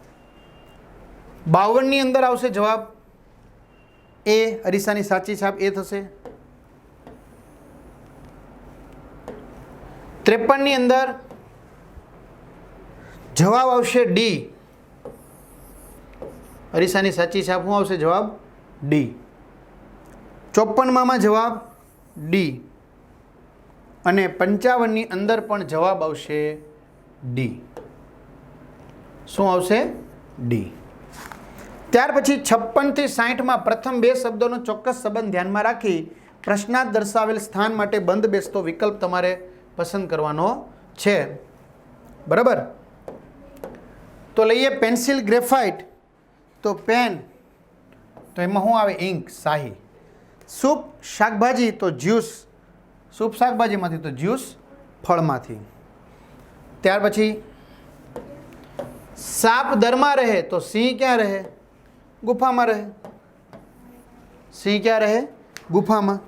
52 ની અંદર આવશે જવાબ એ, અરીસાની સાચી છાપ એ થશે. 53 ની અંદર જવાબ આવશે ડી. અરીસાની સાચી છાપ શું આવશે? જવાબ ડી. 54 માં જવાબ ડી. અને 55 ની અંદર પણ જવાબ આવશે ડી. શું આવશે? ડી. ત્યાર પછી 56 થી 60 માં પ્રથમ બે શબ્દોનો ચોક્કસ સંબંધ ધ્યાનમાં રાખી પ્રશ્નાર્થ દર્શાવેલ સ્થાન માટે બંધ બેસતો વિકલ્પ તમારે પસંદ કરવાનો છે. બરાબર. તો લઈએ પેન્સિલ ગ્રેફાઇટ, તો પેન, તો એમાં શું આવે? ઇંક, શાહી. સૂપ શાકભાજી, તો જ્યુસ, સૂપ શાકભાજીમાંથી, તો જ્યુસ ફળમાંથી. ત્યાર પછી સાપ દરમાં રહે, તો સિંહ ક્યાં રહે? ગુફામાં રહે. સિંહ ક્યાં રહે? ગુફામાં.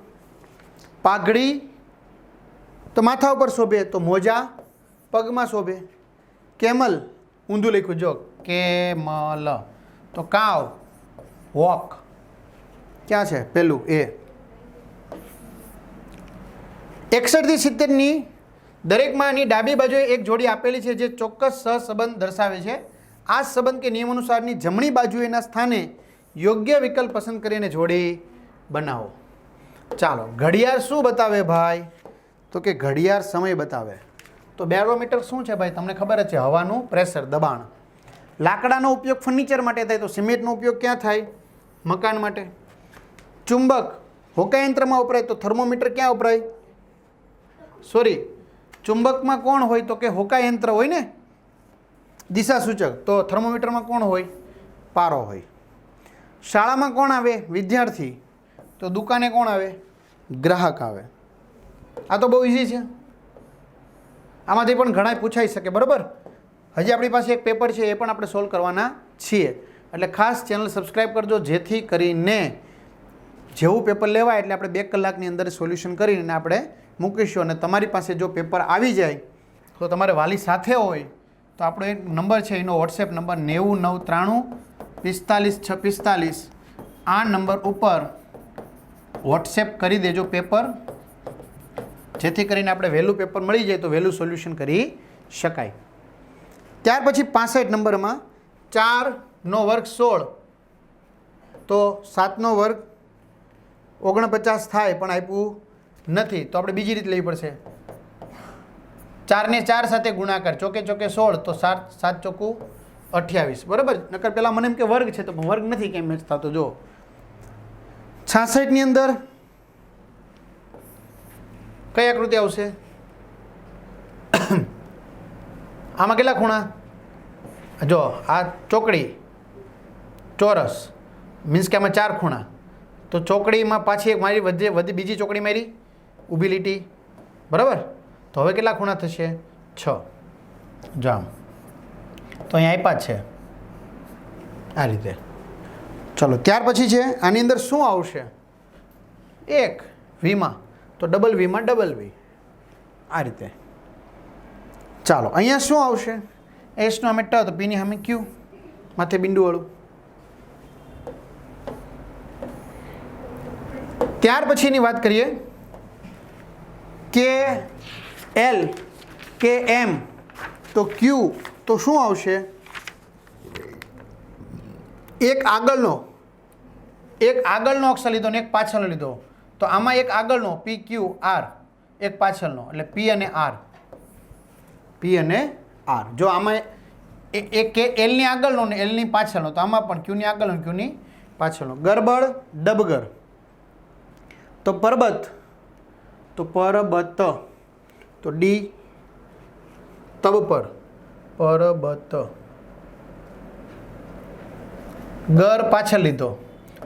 પાઘડી તો માથા ઉપર શોભે, તો મોજા પગમાં શોભે. કેમલ, ઊંધું લખ્યું જો, કેમલ, તો કાવ, વોક, ક્યાં છે? પેલું એ. 61 થી 70 ની દરેકમાં ની ડાબી બાજુએ એક જોડી આપેલી છે જે ચોક્કસ સહસંબંધ દર્શાવે છે. આ સંબંધ કે નિયમ અનુસારની જમણી બાજુએના સ્થાને યોગ્ય વિકલ્પ પસંદ કરીને જોડી બનાવો. ચાલો, ઘડિયાળ શું બતાવે ભાઈ? તો કે ઘડિયાળ સમય બતાવે. તો બેરોમીટર શું છે ભાઈ? તમને ખબર જ છે, હવાનું પ્રેશર, દબાણ. લાકડાનો ઉપયોગ ફર્નિચર માટે થાય, તો સિમેન્ટનો ઉપયોગ ક્યાં થાય? મકાન માટે. ચુંબક હોકાયંત્રમાં વપરાય, તો થર્મોમીટર ક્યાં વપરાય? સોરી, ચુંબકમાં કોણ હોય? તો કે હોકાયંત્ર હોય ને, દિશા સૂચક. તો થર્મોમીટરમાં કોણ હોય? પારો હોય. શાળામાં કોણ આવે? વિદ્યાર્થી. તો દુકાને કોણ આવે? ગ્રાહક આવે. આ તો બહુ ઇઝી છે. આમાંથી પણ ઘણા પૂછાઈ શકે. બરાબર. હજી આપણી પાસે એક પેપર છે, એ પણ આપણે સોલ્વ કરવાના છીએ. એટલે ખાસ ચેનલ સબસ્ક્રાઈબ કરજો, જેથી કરીને જેવું પેપર લેવાય એટલે આપણે 2 કલાકની અંદર સોલ્યુશન કરીને આપણે મૂકીશું. અને તમારી પાસે જો પેપર આવી જાય તો તમારે વાલી સાથે હોય તો આપણો એક નંબર છે, એનો વોટ્સએપ નંબર 9993454645. આ નંબર ઉપર વોટ્સએપ કરી દેજો પેપર, જેથી કરીને આપણે વહેલું પેપર મળી જાય તો વહેલું સોલ્યુશન કરી શકાય. ત્યાર પછી 65 નંબરમાં 4 નો વર્ગ 16, તો 7 નો વર્ગ 49 થાય, પણ આપ્યું નથી. તો આપણે બીજી રીત લેવી પડશે. 4 ને 4 સાથે ગુણાકાર, ચોકે ચોકે 16, તો 7 ચોકું 28. બરાબર. નકર પેલા મને એમ કે વર્ગ છે, તો વર્ગ નથી કેમ મેચ થતો. જો 66 ની અંદર કઈ આકૃતિ આવશે? આમાં કેટલા ખૂણા? જો આ ચોકડી, ચોરસ, મીન્સ કે આમાં 4 ખૂણા. તો ચોકડીમાં પાછી એક મારી વધી બીજી ચોકડી મારી, ઊભી લીટી. બરાબર. તો હવે કેટલા ખૂણા થશે? 6. જામ. તો અહીંયા આપ્યા છે આ રીતે. ચલો, ત્યાર પછી છે આની અંદર શું આવશે? 1 વીમાં, તો ડબલ વીમાં ડબલ વી, આ રીતે. ચાલો, અહીંયા શું આવશે? એસનો અમે ટ, તો પીની સામે ક્યુ, માથે બિંદુવાળું. ત્યાર પછીની વાત કરીએ કે એલ કે એમ, તો ક્યુ, તો શું આવશે? એક આગળનો અક્ષર લીધો ને એક પાછળનો લીધો. તો આમાં એક આગળનો પી ક્યુ આર, એક પાછળનો, એટલે પી અને આર. પી અને આર. જો આમાં એક કે એલની આગળનો ને એલની પાછળનો, તો આમાં પણ ક્યુની આગળનો ક્યુની પાછળનો. ગરબડ ડબગર, તો પરબત, તો પરબત, તો તો ડી તબ પર પરબત, ગર પાછળ લીધો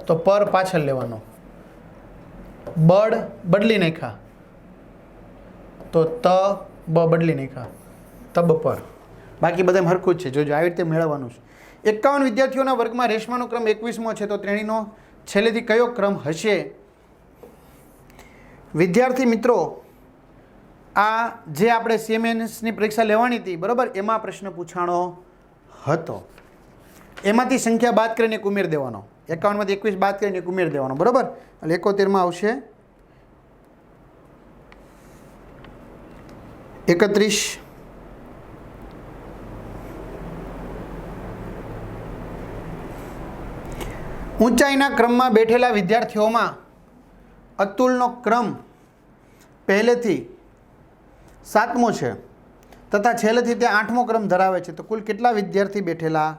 તો પર પાછળ લેવાનો, બળ બદલી નાખ્યા તો ત બ બદલી નાખ્યા તબ પર, બાકી બધા હરખું જ છે. જોજો આવી રીતે મેળવવાનું છે. 51 વિદ્યાર્થીઓના વર્ગમાં રેશમાનો ક્રમ 21મો છે, તો ત્રણેયનો છેલ્લેથી કયો ક્રમ હશે? વિદ્યાર્થી મિત્રો, આ જે આપણે CMNSની પરીક્ષા લેવાની હતી બરાબર, એમાં પ્રશ્ન પૂછાણો હતો. એમાંથી સંખ્યા બાદ કરીને એક ઉમેર દેવાનો, 51માંથી 21 બાદ કરીને એક ઉમેર દેવાનો બરાબર. એટલે 71માં આવશે 31. ઊંચાઈના ક્રમમાં બેઠેલા વિદ્યાર્થીઓમાં અતુલનો ક્રમ પહેલેથી 7મો છે તથા છેલ્લેથી તે 8મો ક્રમ ધરાવે છે, તો કુલ કેટલા વિદ્યાર્થી બેઠેલા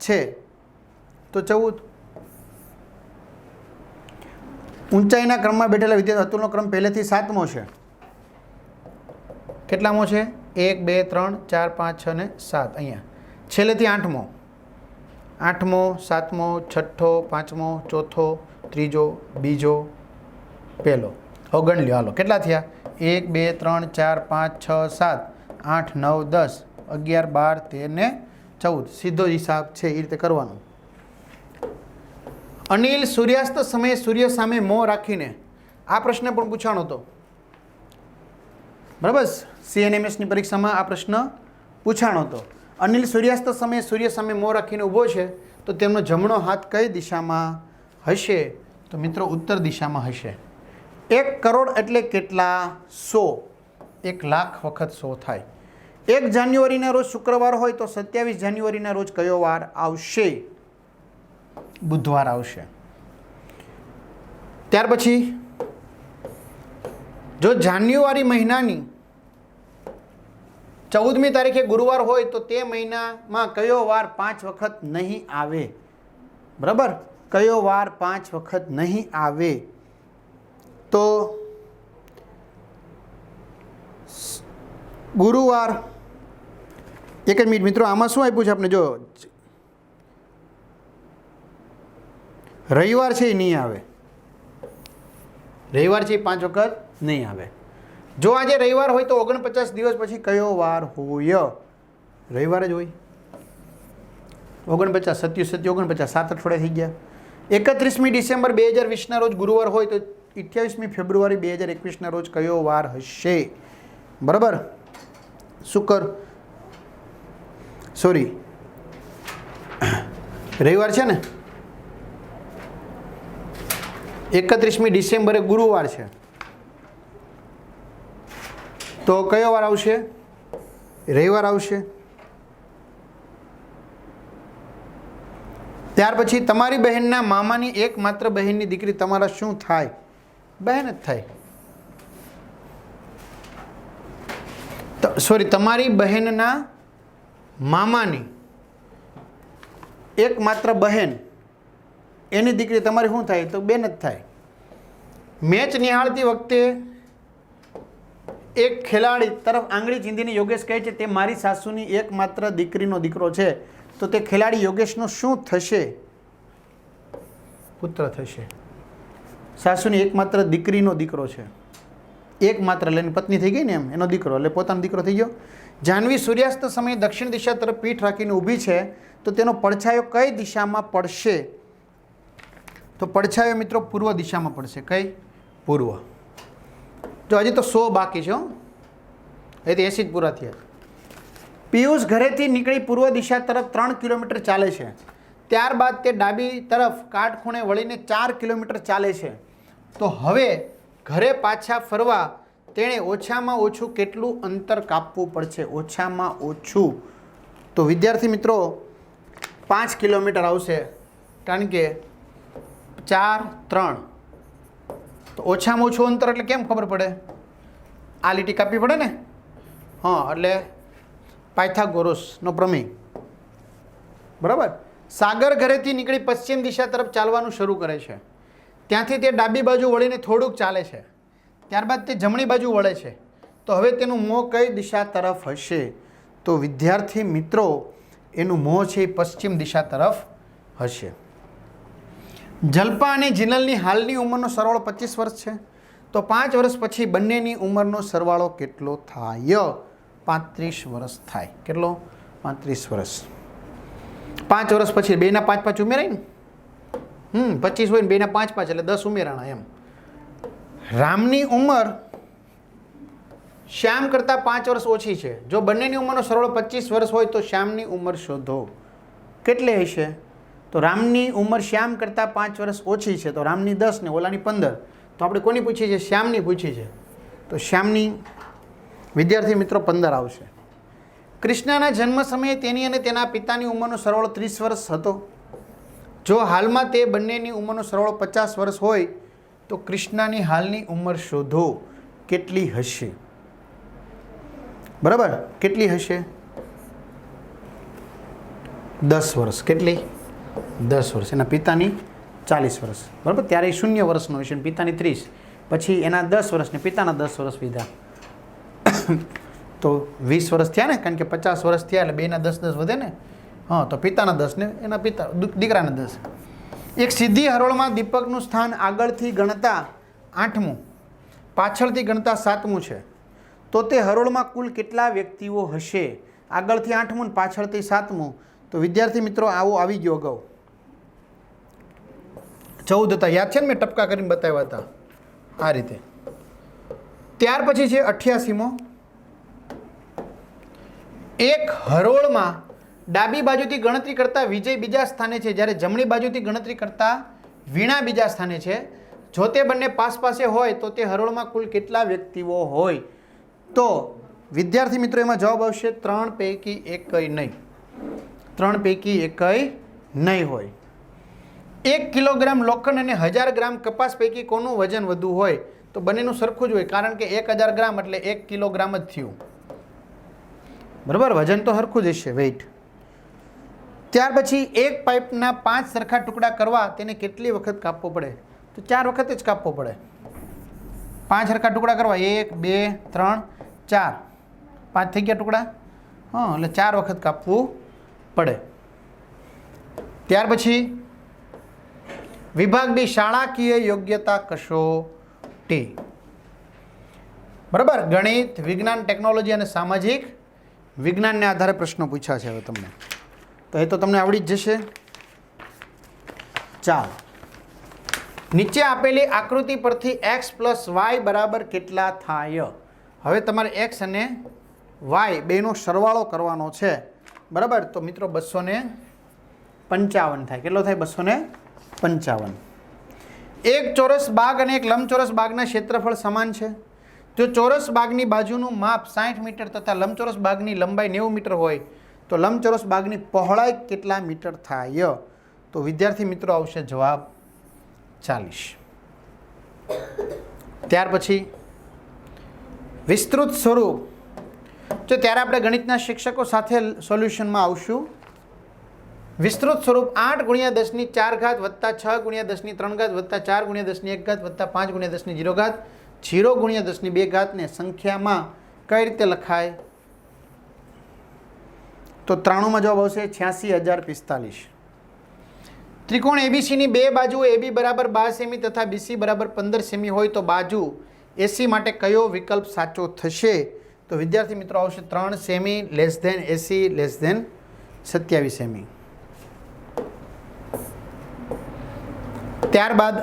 છે? તો 14. ઊંચાઈના ક્રમમાં બેઠેલા વિદ્યાર્થી અતુલનો ક્રમ પહેલેથી 7મો છે, કેટલામો છે? 1 2 3 4 5 6 ને 7, અહીંયા છેલ્લેથી 8મો, 8મો 7મો 6ઠો 5મો 4થો 3જો 2જો 1લો. હવે ગણ લ્યો, હાલો કેટલા થયા? 1 2 3 4 5 6 7 8 9 10 11 12 13 ને 14. સીધો હિસાબ છે એ રીતે કરવાનો. અનિલ સૂર્યાસ્ત સમયે સૂર્ય સામે મોં રાખીને, આ પ્રશ્ન પણ પૂછાણો હતો બરાબર. CNMSની પરીક્ષામાં આ પ્રશ્ન પૂછાણો હતો. અનિલ સૂર્યાસ્ત સમયે સૂર્ય સામે મોં રાખીને ઊભો છે, તો તેમનો જમણો હાથ કઈ દિશામાં હશે? તો મિત્રો ઉત્તર દિશામાં હશે. 1 કરોડ એટલે કેટલા? 100. 1 લાખ વખત 100 થાય. 1 જાન્યુઆરીના રોજ શુક્રવાર હોય તો 27 જાન્યુઆરીના રોજ કયો વાર આવશે? બુધવાર આવશે. ત્યાર પછી જો જાન્યુઆરી મહિનાની 14મી તારીખે ગુરુવાર હોય તો તે મહિનામાં કયો વાર 5 વખત નહીં આવે? બરાબર, કયો વાર 5 વખત નહીં આવે? તો ગુરુવાર. એક જ મિનિટ મિત્રો, આમાં શું આપ્યું છે આપણે? જો રવિવાર છે એ નહીં આવે, રવિવાર છે એ 5 વખત નહીં આવે. જો આજે રવિવાર હોય તો 49 દિવસ પછી કયો વાર હોય? રવિવાર જ હોય. 49 27 49 7 અઠવાડિયા થઈ ગયા. 31મી ડિસેમ્બર 2020ના રોજ ગુરુવાર હોય તો 28મી ફેબ્રુઆરી 2021ના રોજ કયો વાર હશે? બરાબર, શુક્ર સોરી રવિવાર છે ને, 31મી ડિસેમ્બરે ગુરુવાર છે, તો કયો વાર આવશે? રવિવાર આવશે. ત્યાર પછી તમારી બહેનના મામાની એકમાત્ર બહેનની દીકરી તમારા શું થાય? બહેન જ થાય. સોરી, તમારી બહેનના મામાની એકમાત્ર બહેન એની દીકરી તમારી શું થાય? તો બેન જ થાય. મેચ નિહાળતી વખતે એક ખેલાડી તરફ આંગળી ચીંધીને યોગેશ કહે છે તે મારી સાસુની એકમાત્ર દીકરીનો દીકરો છે, તો તે ખેલાડી યોગેશનો શું થશે? પુત્ર થશે. સાસુની એકમાત્ર દીકરીનો દીકરો છે, એકમાત્ર એટલે એની પત્ની થઈ ગઈ ને, એમ એનો દીકરો એટલે પોતાનો દીકરો થઈ ગયો. જાહ્નવી સૂર્યાસ્ત સમયે દક્ષિણ દિશા તરફ પીઠ રાખીને ઊભી છે, તો તેનો પડછાયો કઈ દિશામાં પડશે? તો પડછાયો મિત્રો પૂર્વ દિશામાં પડશે. કઈ? પૂર્વ. જો હજી તો 100 બાકી છે, એથી 80 જ પૂરા થયા. પિયુષ ઘરેથી નીકળી પૂર્વ દિશા તરફ 3 કિલોમીટર ચાલે છે, ત્યારબાદ તે ડાબી તરફ કાટખૂણે વળીને 4 કિલોમીટર ચાલે છે, તો હવે ઘરે પાછા ફરવા તેણે ઓછામાં ઓછું કેટલું અંતર કાપવું પડશે? ઓછામાં ઓછું તો વિદ્યાર્થી મિત્રો 5 કિલોમીટર આવશે, કારણ કે 4 3, તો ઓછામાં ઓછું અંતર એટલે કેમ ખબર પડે? આ લીટી કાપવી પડે ને. હા, એટલે પાયથાગોરસનો પ્રમેય. બરાબર. સાગર ઘરેથી નીકળી પશ્ચિમ દિશા તરફ ચાલવાનું શરૂ કરે છે, ત્યાંથી તે ડાબી બાજુ વળીને થોડુંક ચાલે છે, ત્યારબાદ તે જમણી બાજુ વળે છે, તો હવે તેનું મોં કઈ દિશા તરફ હશે? તો વિદ્યાર્થી મિત્રો એનું મોં છે એ પશ્ચિમ દિશા તરફ હશે. જલ્પા અને જિનલની હાલની ઉંમરનો સરવાળો 25 વર્ષ છે. તો 5 વર્ષ પછી બંનેની ઉંમરનો સરવાળો કેટલો થાય? 35 વર્ષ થાય. કેટલો? 35 વર્ષ. 5 વર્ષ પછી 2 ના 5 5 ઉમેરાય ને. 25 હોય ને 2 ના 5 5 એટલે 10 ઉમેરાણા એમ. રામની ઉંમર શ્યામ કરતાં 5 વર્ષ ઓછી છે. જો બંનેની ઉંમરનો સરવાળો 25 વર્ષ હોય તો શ્યામની ઉંમર શોધો. કેટલી હશે? તો રામની ઉંમર શ્યામ કરતાં 5 વર્ષ ઓછી છે. તો રામની 10 ને ઓલાની 15. તો આપણે કોની પૂછી છે? શ્યામની પૂછી છે. તો શ્યામની વિદ્યાર્થી મિત્રો 15 આવશે. કૃષ્ણના જન્મ સમયે તેની અને તેના પિતાની ઉંમરનો સરવાળો 30 વર્ષ હતો. જો હાલમાં તે બંનેની ઉંમરનો સરવાળો 50 વર્ષ હોય તો કૃષ્ણની હાલની ઉંમર શોધો. કેટલી હશે? બરાબર, કેટલી હશે? 10 વર્ષ. કેટલી? 10 વર્ષ. એના પિતાની 40 વર્ષ. બરાબર, ત્યારે 0 વર્ષનો હશે ને પિતાની 30. પછી એના 10 વર્ષ ને પિતાના 10 વર્ષ લીધા તો 20 વર્ષ થયા ને, કારણ કે 50 વર્ષ થયા એટલે 2 ના 10 10 વધે ને. હા, તો પિતાના 10 ને એના દીકરાના 10. એક સીધી હરોળમાં દીપકનું સ્થાન આગળથી ગણતા 8મું, પાછળથી ગણતા 7મું છે. તો તે હરોળમાં કુલ કેટલા વ્યક્તિઓ હશે? આગળથી 8મું ને પાછળથી 7મું. તો વિદ્યાર્થી મિત્રો આવો આવી ગયો અગાઉ 14 હતા, યાદ છે ને? મેં ટપકા કરીને બતાવ્યા હતા આ રીતે. ત્યાર પછી છે 88મો. એક હરોળમાં ડાબી બાજુથી ગણતરી કરતા વિજય બીજા સ્થાને છે, જ્યારે જમણી બાજુથી ગણતરી કરતા વીણા બીજા સ્થાને છે. જો તે બંને પાસ પાસે હોય તો તે હરોળમાં કુલ કેટલા વ્યક્તિઓ હોય? તો વિદ્યાર્થી મિત્રો એમાં જવાબ આવશે 3 પૈકી એકય નહીં. 3 પૈકી એકય નહીં હોય. 1 કિલોગ્રામ લોખંડ અને 1000 ગ્રામ કપાસ પૈકી કોનું વજન વધુ હોય? તો બંનેનું સરખું જ હોય, કારણ કે 1000 ગ્રામ એટલે 1 કિલોગ્રામ જ થયું. બરાબર, વજન તો સરખું જ હશે, વેઇટ. ત્યાર પછી એક પાઇપના 5 સરખા ટુકડા કરવા તેને કેટલી વખત કાપવો પડે? તો 4 વખત જ કાપવો પડે. 5 સરખા ટુકડા કરવા 1 2 3 4, 5 થઈ ગયા ટુકડા. હા, એટલે 4 વખત કાપવું પડે. ત્યાર પછી વિભાગ બી શાળાકીય યોગ્યતા કસોટી. બરાબર, ગણિત, વિજ્ઞાન, ટેકનોલોજી અને સામાજિક વિજ્ઞાનને આધારે પ્રશ્નો પૂછ્યા છે હવે તમને. તો એ તો તમને આવડી જ જશે. ચાલો, નીચે આપેલી આકૃતિ પરથી x + y બરાબર કેટલા થાય? હવે તમારે x અને y બેનો સરવાળો કરવાનો છે. બરાબર, તો મિત્રો 255 થાય. કેટલો થાય? 255. એક ચોરસ બાગ અને એક લંબચોરસ બાગના ક્ષેત્રફળ સમાન છે. જો ચોરસ બાગની બાજુનું માપ 60 મીટર તથા લંબચોરસ બાગની લંબાઈ 90 મીટર હોય તો લંબચોરસ બાગની પહોળાઈ કેટલા મીટર થાય? તો વિદ્યાર્થી મિત્રો આવશે જવાબ 40. ત્યાર પછી વિસ્તૃત સ્વરૂપ. જો ત્યારે આપણે ગણિતના શિક્ષકો સાથે સોલ્યુશનમાં આવશું. વિસ્તૃત સ્વરૂપ 8 × 10⁴ + 6 × 10⁻³ + 4 × 10⁻1 + 5 × 10⁻0 0 × 10⁻2 ને સંખ્યામાં કઈ રીતે લખાય? તો 93માં જવાબ આવશે 86045. ત્રિકોણ એબીસીની બે બાજુઓ AB બરાબર 12 સેમી તથા BC બરાબર 15 સેમી હોય તો બાજુ AC માટે કયો વિકલ્પ સાચો થશે? તો વિદ્યાર્થી મિત્રો આવશે 3 સેમી AC <27 સેમી. ત્યારબાદ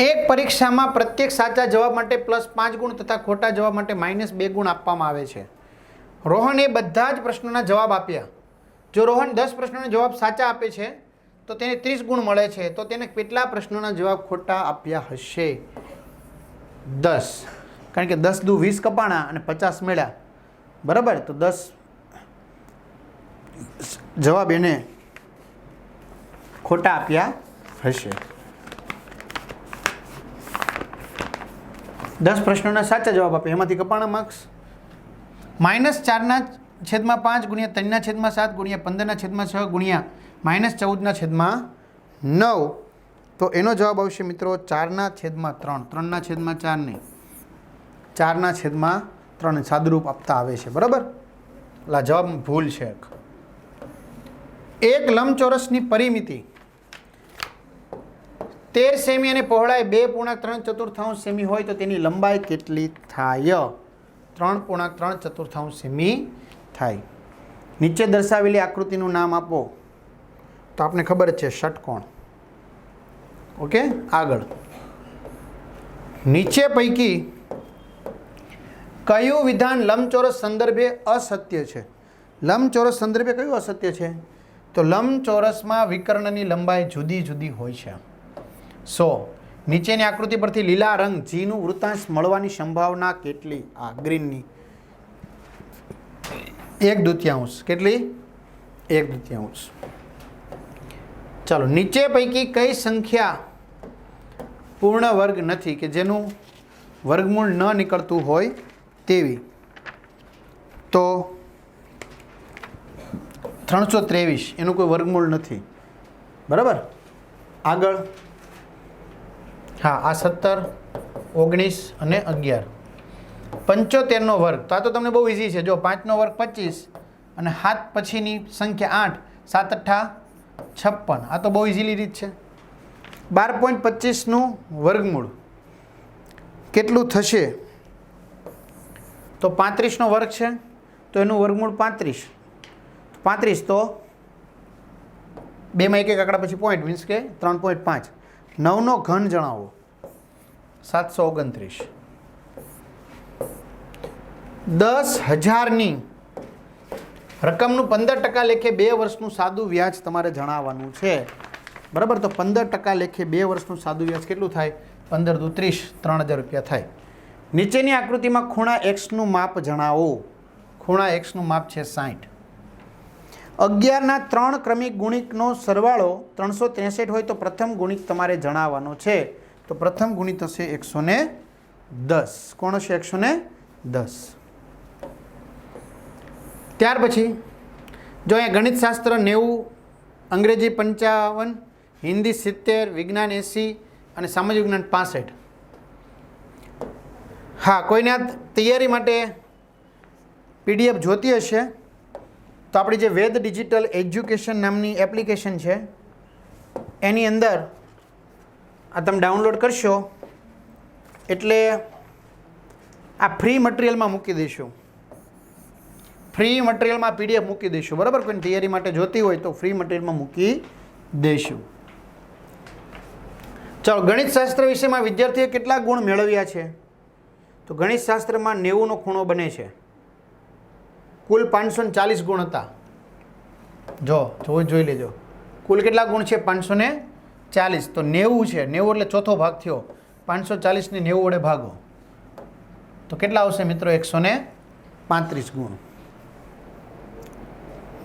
એક પરીક્ષામાં પ્રત્યેક સાચા જવાબ માટે +5 ગુણ તથા ખોટા જવાબ માટે -2 ગુણ આપવામાં આવે છે. રોહને બધા જ પ્રશ્નોના જવાબ આપ્યા. જો રોહન 10 પ્રશ્નોના જવાબ સાચા આપે છે તો તેને 30 ગુણ મળે છે. તો તેને કેટલા પ્રશ્નોના જવાબ ખોટા આપ્યા હશે? 10. કારણ કે 10 દુ 20 કપાણા અને 50 મળ્યા. બરાબર, તો 10 જવાબ એને ખોટા આપ્યા હશે. 10 પ્રશ્નોના સાચા જવાબ આપે એમાંથી કપાણા માર્ક્સ. -4/5 × 3/7 × 15/6 -14/9. તો એનો જવાબ આવશે મિત્રો 4/3. 3/4 નહીં, 4/3 સાદુરૂપ આપતા આવે છે. બરાબર, એટલે જવાબ ભૂલ છે. એક લંબચોરસની પરિમિતિ 13 સેમી અને પહોળાઈ 2.3 સેમી હોય તો તેની લંબાઈ કેટલી થાય? 3.3 સેમી થાય. નીચે દર્શાવેલી આકૃતિનું નામ આપો. તો આપને ખબર જ છે, ષટકોણ. ઓકે, આગળ. નીચે પૈકી કયું વિધાન લંબચોરસ સંદર્ભે અસત્ય છે? લંબચોરસ સંદર્ભે કયું અસત્ય છે? તો લંબચોરસમાં વિકર્ણની લંબાઈ જુદી જુદી હોય છે. નીચેની આકૃતિ પરથી લીલા રંગ જીનું વૃત્તાંશ મળવાની સંભાવના કેટલી? આ ગ્રીનની 1/2. કેટલી? 1/2. ચાલો, નીચે પૈકી કઈ સંખ્યા પૂર્ણ વર્ગ નથી કે જેનું વર્ગમૂળ ન નીકળતું હોય તેવી? તો 323 એનું કોઈ વર્ગમૂળ નથી. બરાબર, આગળ. હા, આ 17, 19 અને 11. 75નો વર્ગ. તો આ તો તમને બહુ ઇઝી છે. જો 5નો વર્ગ 25 અને 7 પછીની સંખ્યા 8, 7 8 56. આ તો બહુ ઇઝીલી રીત છે. 12.25નું વર્ગમૂળ કેટલું થશે? તો 35નો વર્ગ છે તો એનું વર્ગમૂળ 35. 35 તો 2 માં 1 આંકડા પછી પોઈન્ટ, મીન્સ કે 3.5. 9નો ઘન જણાવો. 729. 10,000ની રકમનું 15% લેખે 2 વર્ષનું સાદું વ્યાજ તમારે જણાવવાનું છે. બરાબર, તો 15% લેખે 2 વર્ષનું સાદું વ્યાજ કેટલું થાય? 15 દુ 30, 3,000 રૂપિયા થાય. નીચેની આકૃતિમાં ખૂણા એક્સનું માપ જણાવો. ખૂણા એક્સનું માપ છે 60. 11ના 3 ક્રમિક ગુણિકનો સરવાળો 363 હોય તો પ્રથમ ગુણિક તમારે જણાવવાનો છે. તો પ્રથમ ગુણિત હશે 110. કોણ હશે? 110. ત્યાર પછી જો અહીંયા ગણિતશાસ્ત્ર 90, અંગ્રેજી 55, હિન્દી 70, વિજ્ઞાન 80 અને સામાજિક વિજ્ઞાન 65. હા, કોઈને આ તૈયારી માટે PDF જોતી હશે તો આપણી જે વેદ ડિજિટલ એજ્યુકેશન નામની એપ્લિકેશન છે એની અંદર આ તમે ડાઉનલોડ કરશો એટલે આ ફ્રી મટીરિયલમાં મૂકી દઈશું. ફ્રી મટીરિયલમાં PDF મૂકી દઈશું. બરાબર, કોઈને તૈયારી માટે જોતી હોય તો ફ્રી મટીરિયલમાં મૂકી દઈશું. ચાલો, ગણિતશાસ્ત્ર વિષયમાં વિદ્યાર્થીએ કેટલા ગુણ મેળવ્યા છે? તો ગણિતશાસ્ત્રમાં 90નો ખૂણો બને છે. કુલ 540 ગુણ હતા. જોઈ લેજો. કુલ કેટલા ગુણ છે? 540. તો 90 છે. 90 એટલે ચોથો ભાગ થયો. 540 ને 90 વડે ભાગો તો કેટલા આવશે મિત્રો? 135 ગુણ.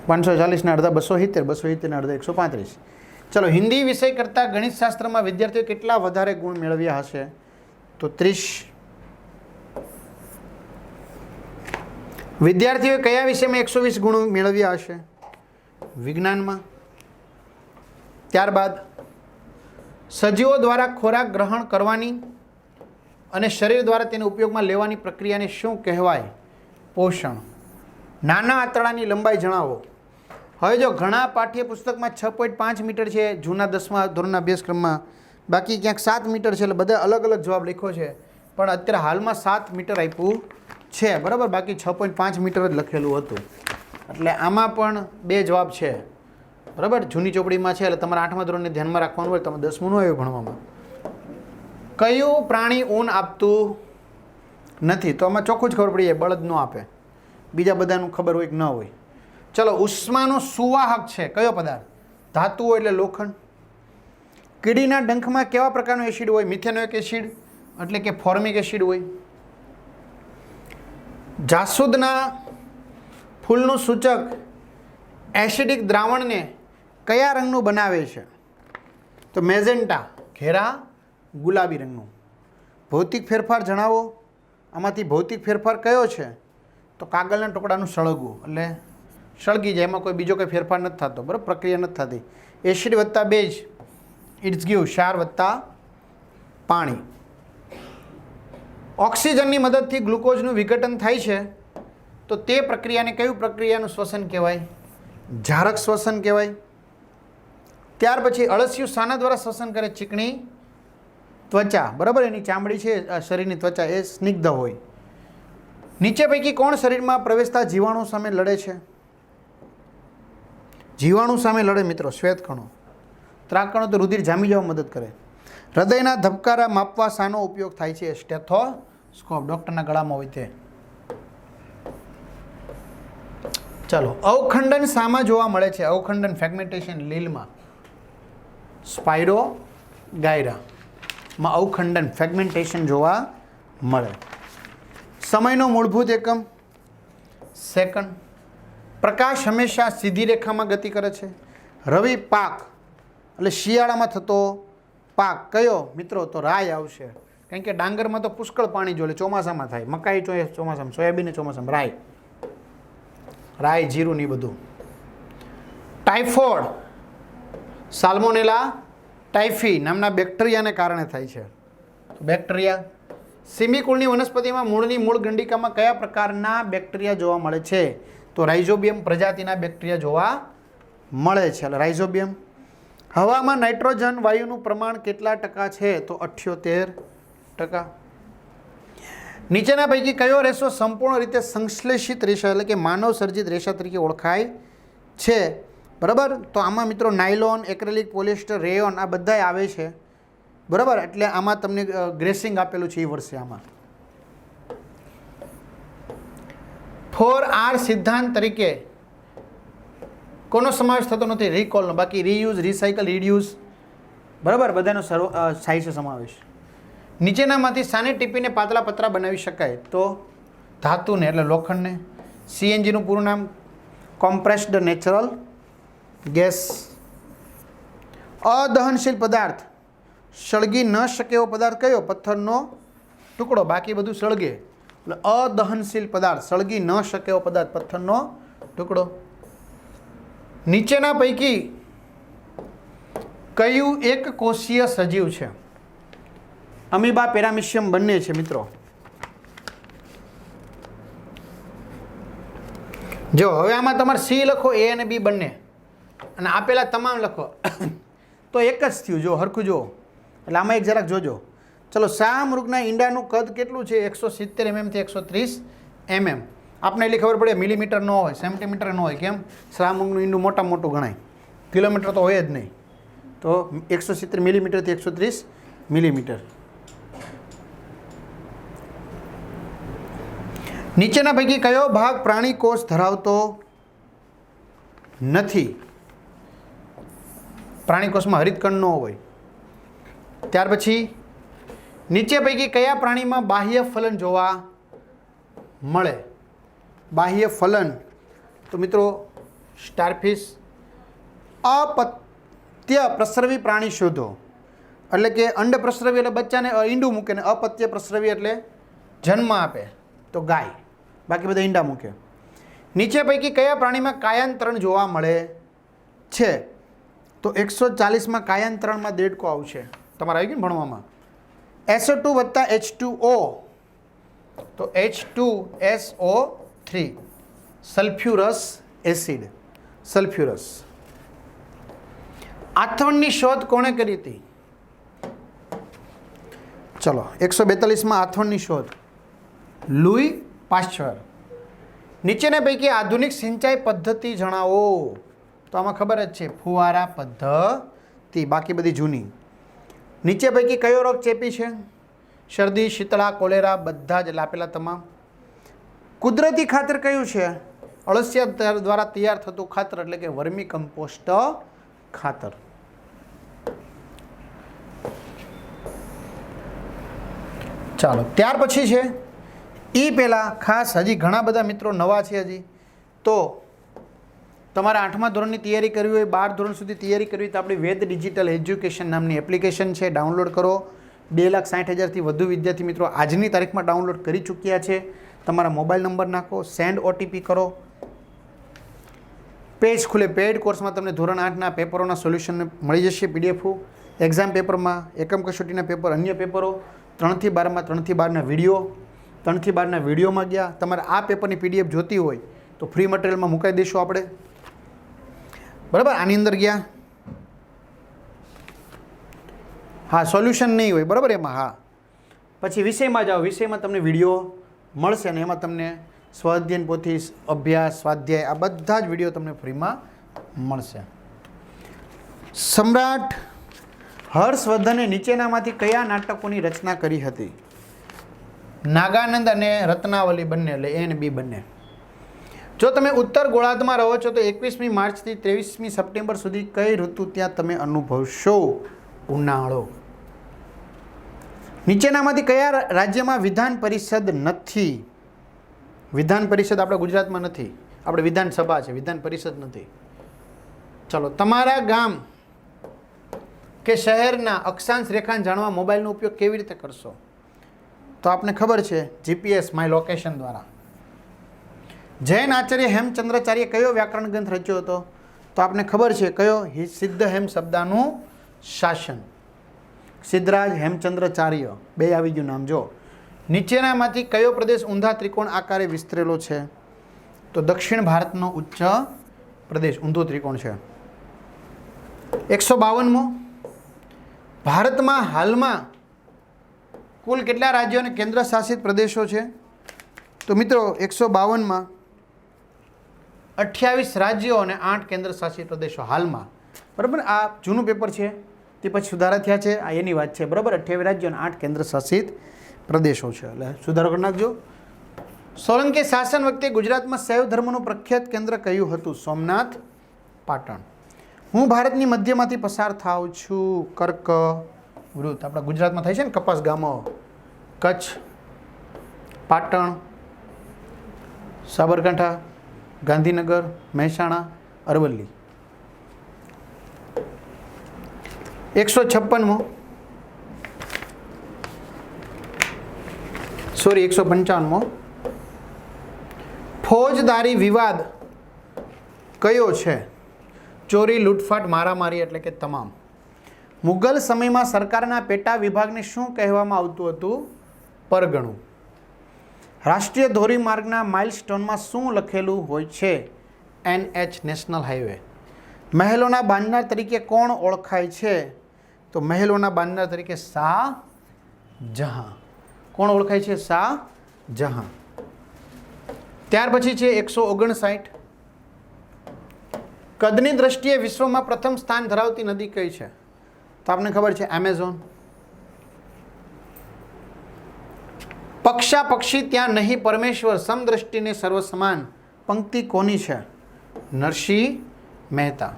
540 ના અડધા 270, 270 ના અડધા 135. ચલો, હિન્દી વિષય કરતાં ગણિતશાસ્ત્રમાં વિદ્યાર્થીઓ કેટલા વધારે ગુણ મેળવ્યા હશે? તો 30. વિદ્યાર્થીઓએ કયા વિષયમાં 120 ગુણ મેળવ્યા હશે? વિજ્ઞાનમાં. ત્યારબાદ સજીવો દ્વારા ખોરાક ગ્રહણ કરવાની અને શરીર દ્વારા તેને ઉપયોગમાં લેવાની પ્રક્રિયાને શું કહેવાય? પોષણ. નાના આંતરડાની લંબાઈ જણાવો. હવે જો ઘણા પાઠ્યપુસ્તકમાં 6.5 મીટર છે, જૂના 10મા ધોરણના અભ્યાસક્રમમાં, બાકી ક્યાંક 7 મીટર છે. એટલે બધા અલગ અલગ જવાબ લખ્યો છે, પણ અત્યારે હાલમાં 7 મીટર આપ્યું છે. બરાબર, બાકી 6.5 મીટર જ લખેલું હતું. એટલે આમાં પણ 2 જવાબ છે. બરાબર, જૂની ચોપડીમાં છે એટલે તમારે 8મા ધોરણને ધ્યાનમાં રાખવાનું હોય. તમે 10મું ન આવ્યું ભણવામાં. કયું પ્રાણી ઊન આપતું નથી? તો આમાં ચોખ્ખું જ ખબર પડી જાય, બળદ ન આપે. બીજા બધાનું ખબર હોય કે ન હોય. ચલો, ઉષ્માનો સુવાહક છે કયો પદાર્થ? ધાતુ એટલે લોખંડ. કીડીના ડંખમાં કેવા પ્રકારનું એસિડ હોય? મિથેનોઇક એસિડ એટલે કે ફોર્મિક એસિડ હોય. જાસૂદના ફૂલનું સૂચક એસિડિક દ્રાવણને કયા રંગનું બનાવે છે? તો મેજેન્ટા, ઘેરા ગુલાબી રંગનું. ભૌતિક ફેરફાર જણાવો. આમાંથી ભૌતિક ફેરફાર કયો છે? તો કાગળના ટુકડાનું સળગવું, એટલે સળગી જાય, એમાં કોઈ બીજો કોઈ ફેરફાર નથી થતો. બરાબર, પ્રક્રિયા નથી થતી. એસિડ વત્તા બેઝ ઇટ્સ ગીવ ક્ષાર વત્તા પાણી. ઓક્સિજનની મદદથી ગ્લુકોઝનું વિઘટન થાય છે તો તે પ્રક્રિયાને કયું પ્રક્રિયાનું શ્વસન કહેવાય? જારક શ્વસન કહેવાય. ત્યાર પછી અળસિયું શાના દ્વારા શ્વસન કરે? ચીકણી ત્વચા. બરાબર, એની ચામડી છે શરીરની ત્વચા એ સ્નિગ્ધ હોય. નીચે પૈકી કોણ શરીરમાં પ્રવેશતા જીવાણુ સામે લડે છે? જીવાણુ સામે લડે મિત્રો શ્વેતકણો. ત્રાકણો તો રુધિર જામી જવા મદદ કરે. હૃદયના ધબકારા માપવા શાનો ઉપયોગ થાય છે? સ્ટેથોસ્કોપ. ડૉક્ટરના ગળામાં હોય તે. ચાલો, અવખંડન શામાં જોવા મળે છે? અવખંડન ફ્રેગમેન્ટેશન લીલમાં. સ્પાઇરો ગાયરામાં અવખંડન ફ્રેગમેન્ટેશન જોવા મળે. સમયનો મૂળભૂત એકમ? સેકન્ડ. પ્રકાશ હંમેશા સીધી રેખામાં ગતિ કરે છે. રવિ પાક એટલે શિયાળામાં થતો પાક કયો મિત્રો? તો રાય આવશે, કારણ કે ડાંગરમાં તો પુષ્કળ પાણી જોઈએ, ચોમાસામાં થાય. મકાઈ ચોમાસામાં, સોયાબીન ચોમાસામાં, રાય જીરું ની બધું. ટાઇફોઇડ સાલ્મોનેલા ટાઇફી નામના બેક્ટેરિયાને કારણે થાય છે. બેક્ટેરિયા. સિમિકુળની વનસ્પતિમાં મૂળની મૂળ ગંડિકામાં કયા પ્રકારના બેક્ટેરિયા જોવા મળે છે? તો રાઇઝોબિયમ પ્રજાતિના બેક્ટેરિયા જોવા મળે છે. રાઇઝોબિયમ. હવામાં નાઇટ્રોજન વાયુનું પ્રમાણ કેટલા ટકા છે? તો 78%. નીચેના પૈકી કયો રેશો સંપૂર્ણ રીતે સંશ્લેષિત રેશા એટલે કે માનવ સર્જિત રેશા તરીકે ઓળખાય છે? બરાબર, તો આમાં મિત્રો નાયલોન, એક્રેલિક, પોલિસ્ટર, રેયોન આ બધાય આવે છે. બરાબર, એટલે આમાં તમને ગ્રેસિંગ આપેલું છે એ વર્ષે. આમાં 4R સિદ્ધાંત તરીકે કોનો સમાવેશ થતો નથી? રિકોલનો. બાકી રીયુઝ, રિસાયકલ, રીડ્યુસ બરાબર બધાનો થાય છે સમાવેશ. નીચેનામાંથી સાને ટીપીને પાતળા પતરા બનાવી શકાય? તો ધાતુને એટલે લોખંડને. સીએનજીનું પૂરું નામ કોમ્પ્રેસ્ડ નેચરલ ગેસ. અદહનશીલ પદાર્થ સળગી ન શકે એવો પદાર્થ કયો? પથ્થરનો ટુકડો. બાકી બધું સળગે. એટલે અદહનશીલ પદાર્થ સળગી ન શકે એવો પદાર્થ પથ્થરનો ટુકડો. નીચેના પૈકી કયું એક કોષીય સજીવ છે? અમીબા, પેરામિશિયમ બંને છે મિત્રો. જો હવે આમાં તમારે સી લખો, એ અને બી બંને, અને આપેલા તમામ લખો તો એક જ થયું. જો હરખું જુઓ, એટલે આમાં એક જરાક જોજો. ચલો, શાહમૃગના ઈંડાનું કદ કેટલું છે? 170 mm થી 130 mm. આપણે એટલી ખબર પડે મિલીમીટર ન હોય, સેન્ટીમીટર ન હોય. કેમ? શાહમૃગનું ઈંડું મોટું ગણાય, કિલોમીટર તો હોય જ નહીં. તો 170 મિલીમીટરથી 130 મિલીમીટર. નીચેના પૈકી કયો ભાગ પ્રાણી કોષ ધરાવતો નથી? પ્રાણી કોષમાં હરિતકણ ન હોય. ત્યાર પછી નીચે પૈકી કયા પ્રાણીમાં બાહ્ય ફલન જોવા મળે? બાહ્ય ફલન તો મિત્રો સ્ટારફિશ. અપત્ય પ્રસ્રવી પ્રાણી શોધો. એટલે કે અંડ પ્રસ્રવી એટલે બચ્ચાને ઈંડું મૂકે, ને અપત્ય પ્રસ્રવી એટલે જન્મ આપે, તો ગાય. બાકી બધા ઈંડા મૂકે. નીચે પૈકી કયા પ્રાણીમાં કાયાંતરણ જોવા મળે છે? તો 140માં કાયાંતરણમાં દેડકો આવશે. તમારે આવી ગયું ને ભણવામાં. SO2 વત્તા H2O તો H2SO3 સલ્ફ્યુરસ એસિડ. સલ્ફ્યુરસ. આથવણની શોધ કોણે કરી હતી? ચલો, 142માં આથવણની શોધ લુઈ પાશ્ચર. નીચેના પૈકી આધુનિક સિંચાઈ પદ્ધતિ જણાવો. તો આમાં ખબર જ છે, ફુવારા પદ્ધતિ. બાકી બધી જૂની. નીચે પૈકી કયો રોગ ચેપી છે? શરદી, શીતળા, કોલેરા બધા જ આપેલા તમામ. કુદરતી ખાતર કયું છે? અળસિયા દ્વારા તૈયાર થતું ખાતર એટલે કે વર્મી કમ્પોસ્ટ ખાતર. ચાલો, ત્યાર પછી છે એ પહેલાં ખાસ હજી ઘણા બધા મિત્રો નવા છે હજી. તો તમારે 8મા ધોરણની તૈયારી કરવી હોય, 12 ધોરણ સુધી તૈયારી કરવી, તો આપણી વેદ ડિજિટલ એજ્યુકેશન નામની એપ્લિકેશન છે, ડાઉનલોડ કરો. 2,60,000થી વધુ વિદ્યાર્થી મિત્રો આજની તારીખમાં ડાઉનલોડ કરી ચૂક્યા છે. તમારા મોબાઈલ નંબર નાખો, સેન્ડ OTP કરો, પેજ ખુલે. પેડ કોર્સમાં તમને ધોરણ 8ના પેપરોના સોલ્યુશન મળી જશે, PDF, એક્ઝામ પેપરમાં, એકમ કસોટીના પેપર, અન્ય પેપરો 3 થી 12માં 3 થી 12ના વિડીયો, 3 થી 12ના વિડીયોમાં ગયા. તમારે આ પેપરની PDF જોતી હોય તો ફ્રી મટીરિયલમાં મુકાઈ દઈશું આપણે, બરાબર. આની અંદર ગયા, હા સોલ્યુશન નહીં હોય, બરાબર એમાં. હા, પછી વિષયમાં જાઓ, વિષયમાં તમને વિડીયો મળશે ને એમાં તમને સ્વાધ્યાયન પોથી, અભ્યાસ, સ્વાધ્યાય આ બધા જ વિડીયો તમને ફ્રીમાં મળશે. સમ્રાટ હર્ષવર્ધને નીચેનામાંથી કયા નાટકોની રચના કરી હતી? નાગાનંદ અને રત્નાવલી બંને, એટલે A અને B બંને. જો તમે ઉત્તર ગોળાર્ધમાં રહો છો તો 21મી માર્ચથી 23મી સપ્ટેમ્બર સુધી કઈ ઋતુ ત્યાં તમે અનુભવશો? ઉનાળો. નીચેનામાંથી કયા રાજ્યમાં વિધાન પરિષદ નથી? વિધાન પરિષદ આપણા ગુજરાતમાં નથી, આપણે વિધાનસભા છે, વિધાન પરિષદ નથી. ચલો, તમારા ગામ કે શહેરના અક્ષાંશ રેખાંશ જાણવા મોબાઈલનો ઉપયોગ કેવી રીતે કરશો? તો આપને ખબર છે, GPS માય લોકેશન દ્વારા. જૈન આચાર્ય હેમચંદ્રાચાર્ય કયો વ્યાકરણ ગ્રંથ રચ્યો હતો? તો આપને ખબર છે કયો? સિદ્ધ હેમ શબ્દાનું શાસન. સિદ્ધરાજ હેમચંદ્રાચાર્ય, બે આવી ગયું નામ. જો નીચેનામાંથી કયો પ્રદેશ ઊંધા ત્રિકોણ આકારે વિસ્તરેલો છે? તો દક્ષિણ ભારતનો ઉચ્ચ પ્રદેશ ઊંધો ત્રિકોણ છે. 152મો, ભારતમાં હાલમાં કુલ કેટલા રાજ્યો અને કેન્દ્ર શાસિત પ્રદેશો છે? તો મિત્રો 152માં 28 રાજ્યો અને 8 કેન્દ્ર શાસિત પ્રદેશો હાલમાં, બરાબર. આ જૂનું પેપર છે, તે પછી સુધારા થયા છે, આ એની વાત છે, બરાબર. 28 રાજ્યો અને 8 કેન્દ્ર શાસિત પ્રદેશો છે, એટલે સુધારો કરી નાખજો. સોલંકી શાસન વખતે ગુજરાતમાં શૈવ ધર્મનું પ્રખ્યાત કેન્દ્ર કયું હતું? સોમનાથ, પાટણ. હું ભારતની મધ્યમાંથી પસાર થાઉં છું. કર્ક વૃત્ત આપણા ગુજરાતમાં થાય છે ને, કપાસ ગામો, કચ્છ, પાટણ, સાબરકાંઠા, ગાંધીનગર, મહેસાણા, અરવલ્લી. 156મો, સોરી 155મો, ફોજદારી વિવાદ કયો છે? ચોરી, લૂંટફાટ, મારામારી એટલે કે તમામ. મુગલ સમયમાં સરકારના પેટા વિભાગને શું કહેવામાં આવતું હતું? પરગણું. રાષ્ટ્રીય ધોરીમાર્ગના માઇલસ્ટોનમાં શું લખેલું હોય છે? NH national highway. મહેલોના બાંધનાર તરીકે કોણ ઓળખાય છે? તો મહેલોના બાંધનાર તરીકે શાહજહાં. કોણ ઓળખાય છે? શાહજહાં. ત્યાર પછી છે 159. કદની દ્રષ્ટિએ વિશ્વમાં પ્રથમ સ્થાન ધરાવતી નદી કઈ છે? તો આપને ખબર છે, એમેઝોન. પક્ષા પક્ષી ત્યાં નહીં પરમેશ્વર, સમદ્રષ્ટિને સર્વ સમાન પંક્તિ કોની છે? નરસિંહ મહેતા.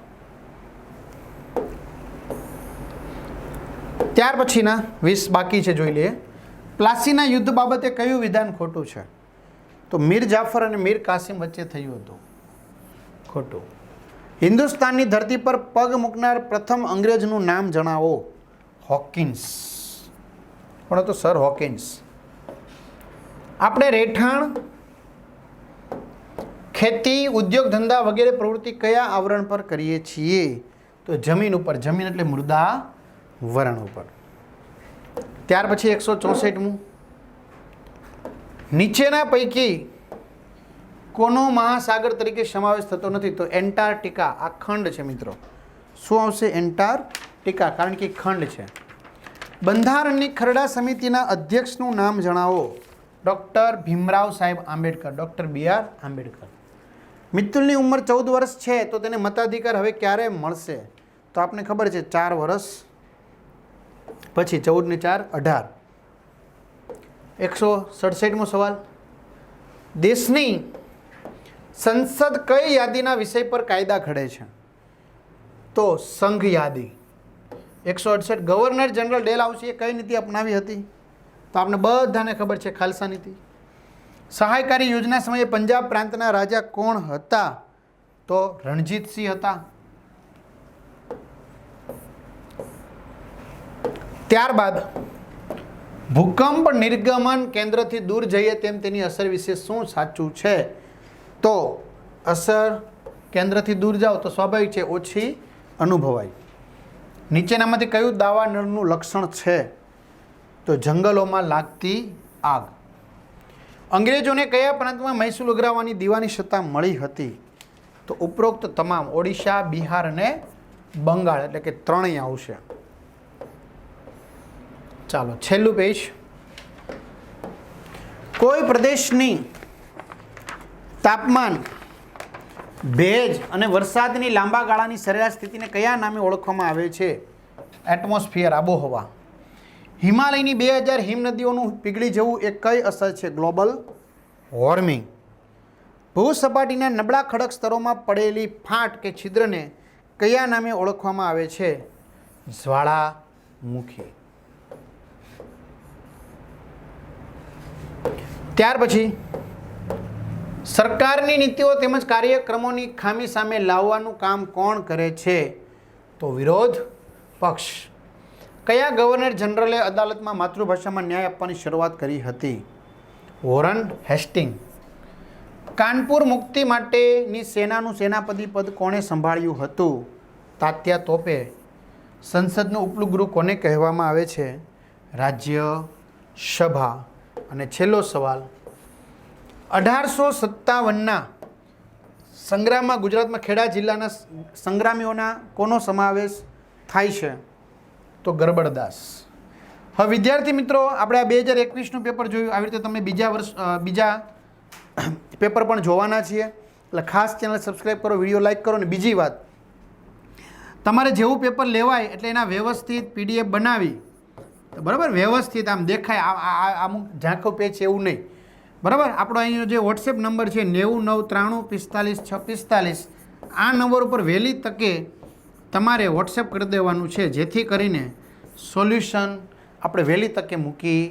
ત્યાર પછીના 20 બાકી છે, જોઈ લઈએ. પ્લાસીના યુદ્ધ બાબતે કયું વિધાન ખોટું છે? તો મીર જાફર અને મીર કાસિમ વચ્ચે થયું હતું. ખોટું. હિન્દુસ્તાનની ધરતી પર પગ મૂકનાર પ્રથમ અંગ્રેજનું નામ જણાવો. હોકિન્સ. પણ તો સર હોકિન્સ. આપણે રહેઠાણ, ખેતી, ઉદ્યોગ ધંધા વગેરે પ્રવૃત્તિ કયા આવરણ પર કરીએ છીએ? તો જમીન ઉપર. જમીન એટલે મૃદા વરણ ઉપર. ત્યાર પછી 164મું, નીચેના પૈકી કોનો મહાસાગર તરીકે સમાવેશ થતો નથી? તો એન્ટાર્કટિકા. આ ખંડ છે મિત્રો. શું આવશે? એન્ટાર્કટિકા, કારણ કે ખંડ છે. બંધારણની ખરડા સમિતિના અધ્યક્ષનું નામ જણાવો. Doctor Bhimrao Saheb Ambedkar. Doctor BR Ambedkar. મિત્તુલની ઉંમર 14 વર્ષ છે તો તેને મતાધિકાર હવે ક્યારે મળશે? તો આપને ખબર છે 4 વર્ષ પછી. 14 ને 4 18. 167મો સવાલ, દેશની સંસદ કઈ યાદીના વિષય પર કાયદા ઘડે છે? તો સંઘ યાદી. 168, ગવર્નર જનરલ ડેલહાઉસીએ કઈ નીતિ અપનાવી હતી? તો આપણે બધાને ખબર છે, ખાલસા નીતિ. સહાયકારી યોજના સમયે પંજાબ પ્રાંતના રાજા કોણ હતા? તો રણજીતસિંહ હતા. ત્યારબાદ ભૂકંપ નિર્ગમન કેન્દ્રથી દૂર જઈએ તેમ તેની અસર વિશે શું સાચું છે? તો અસર કેન્દ્રથી દૂર જાઓ તો સ્વાભાવિક છે ઓછી અનુભવાય. નીચેનામાંથી કયું દાવાનળનું લક્ષણ છે? તો જંગલોમાં લાગતી આગ. અંગ્રેજોને કયા પ્રાંતમાં મહેસૂલ ઉઘરાવવાની દીવાની સત્તા મળી હતી? તો ઉપરોક્ત તમામ ઓડિશા, બિહાર અને બંગાળ, એટલે કે ત્રણેય આવશે. ચાલો છેલ્લું પેજ. કોઈ પ્રદેશની તાપમાન, ભેજ અને વરસાદની લાંબા ગાળાની સરેરાશ સ્થિતિને કયા નામે ઓળખવામાં આવે છે? એટમોસ્ફિયર, આબોહવા. હિમાલયની 2000 હિમનદીઓનું પીગળી જવું એ કઈ અસર છે? Global warming. ભૂસપાટીના નબળા ખડક સ્તરોમાં પડેલી ફાટ કે છિદ્રને કયા નામે ઓળખવામાં આવે છે? જ્વાળામુખી. ત્યાર પછી સરકારની નીતિઓ તેમજ કાર્યક્રમોની ખામી સામે લાવવાનું કામ કોણ કરે છે? તો વિરોધ પક્ષ. કયા ગવર્નર જનરલે અદાલતમાં માતૃભાષામાં ન્યાય આપવાની શરૂઆત કરી હતી? Warren Hastings. કાનપુર મુક્તિ માટેની સેનાનું સેનાપતિ પદ કોણે સંભાળ્યું હતું? તાત્યા તોપે. સંસદનું ઉપલું ગૃહ કોને કહેવામાં આવે છે? રાજ્યસભા. અને છેલ્લો સવાલ, 1857ના સંગ્રામમાં ગુજરાતમાં ખેડા જિલ્લાના સંગ્રામીઓના કોનો સમાવેશ થાય છે? તો ગરબડદાસ. હવે વિદ્યાર્થી મિત્રો, આપણે આ 2021નું પેપર જોયું. આવી રીતે તમને બીજા પેપર પણ જોવાના છીએ, એટલે ખાસ ચેનલ સબસ્ક્રાઈબ કરો, વિડીયો લાઈક કરો. અને બીજી વાત, તમારે જેવું પેપર લેવાય એટલે એના વ્યવસ્થિત PDF બનાવી, બરાબર, વ્યવસ્થિત આમ દેખાય, અમુક ઝાંખું પેજ છે એવું નહીં, બરાબર. આપણો અહીંનો જે વોટ્સએપ નંબર છે 9993454645, આ નંબર ઉપર વહેલી તકે તમારે વોટ્સએપ કરી દેવાનું છે, જેથી કરીને સોલ્યુશન આપણે વહેલી તકે મૂકી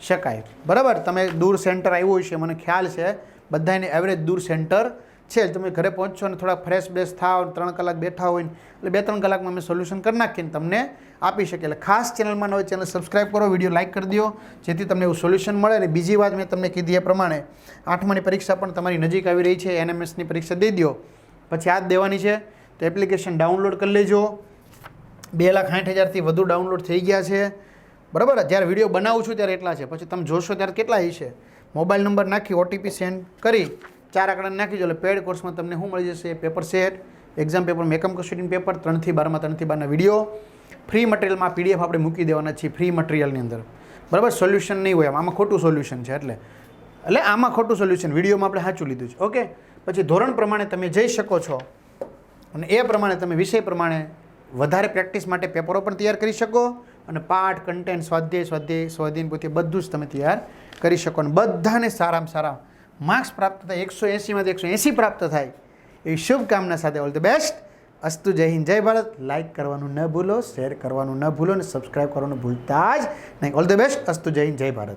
શકાય, બરાબર. તમે દૂર સેન્ટર આવ્યું હશે, મને ખ્યાલ છે બધાને એવરેજ દૂર સેન્ટર છે. તમે ઘરે પહોંચશો અને થોડા ફ્રેશ બ્રેશ થાવ, 3 કલાક બેઠા હોય એટલે 2-3 કલાકમાં અમે સોલ્યુશન કરી નાખીને તમને આપી શકીએ. એટલે ખાસ ચેનલમાં નવી ચેનલ સબસ્ક્રાઈબ કરો, વિડીયો લાઇક કરી દો, જેથી તમને એવું સોલ્યુશન મળે. અને બીજી વાત, મેં તમને કીધી એ પ્રમાણે 8માની પરીક્ષા પણ તમારી નજીક આવી રહી છે. NMSની પરીક્ષા દઈ દો, પછી આ જ દેવાની છે. તો એપ્લિકેશન ડાઉનલોડ કરી લેજો. 2,60,000થી વધુ ડાઉનલોડ થઈ ગયા છે, બરાબર. જ્યારે વિડીયો બનાવું છું ત્યારે એટલા છે, પછી તમે જોશો ત્યારે કેટલા હશે. મોબાઈલ નંબર નાખી OTP સેન્ડ કરી 4 આંકડા નાખી દો એટલે પેડ કોર્સમાં તમને શું મળી જશે? પેપર સેટ, એક્ઝામ પેપર, મેકમ કસ્ટડીનું પેપર, 3 થી 12માં 3 થી 12ના વિડીયો, ફ્રી મટીરિયલમાં PDF આપણે મૂકી દેવાના છીએ ફ્રી મટીરિયલની અંદર, બરાબર. સોલ્યુશન નહીં હોય આમાં ખોટું સોલ્યુશન છે, એટલે આમાં ખોટું સોલ્યુશન વિડીયોમાં આપણે સાચું લીધું છે, ઓકે. પછી ધોરણ પ્રમાણે તમે જઈ શકો છો અને એ પ્રમાણે તમે વિષય પ્રમાણે વધારે પ્રેક્ટિસ માટે પેપરો પણ તૈયાર કરી શકો અને પાઠ, કન્ટેન્ટ, સ્વાધ્યાય પોથી બધું જ તમે તૈયાર કરી શકો અને બધાને સારામાં સારા માર્ક્સ પ્રાપ્ત થાય, 180માંથી 180 પ્રાપ્ત થાય એવી શુભકામના સાથે ઓલ ધ બેસ્ટ. અસ્તુ. જય હિન્દ, જય ભારત. લાઇક કરવાનું ન ભૂલો, શેર કરવાનું ન ભૂલો અને સબસ્ક્રાઈબ કરવાનું ભૂલતા જ નહીં. All the best. અસ્તુ. જય હિન્દ, જય ભારત.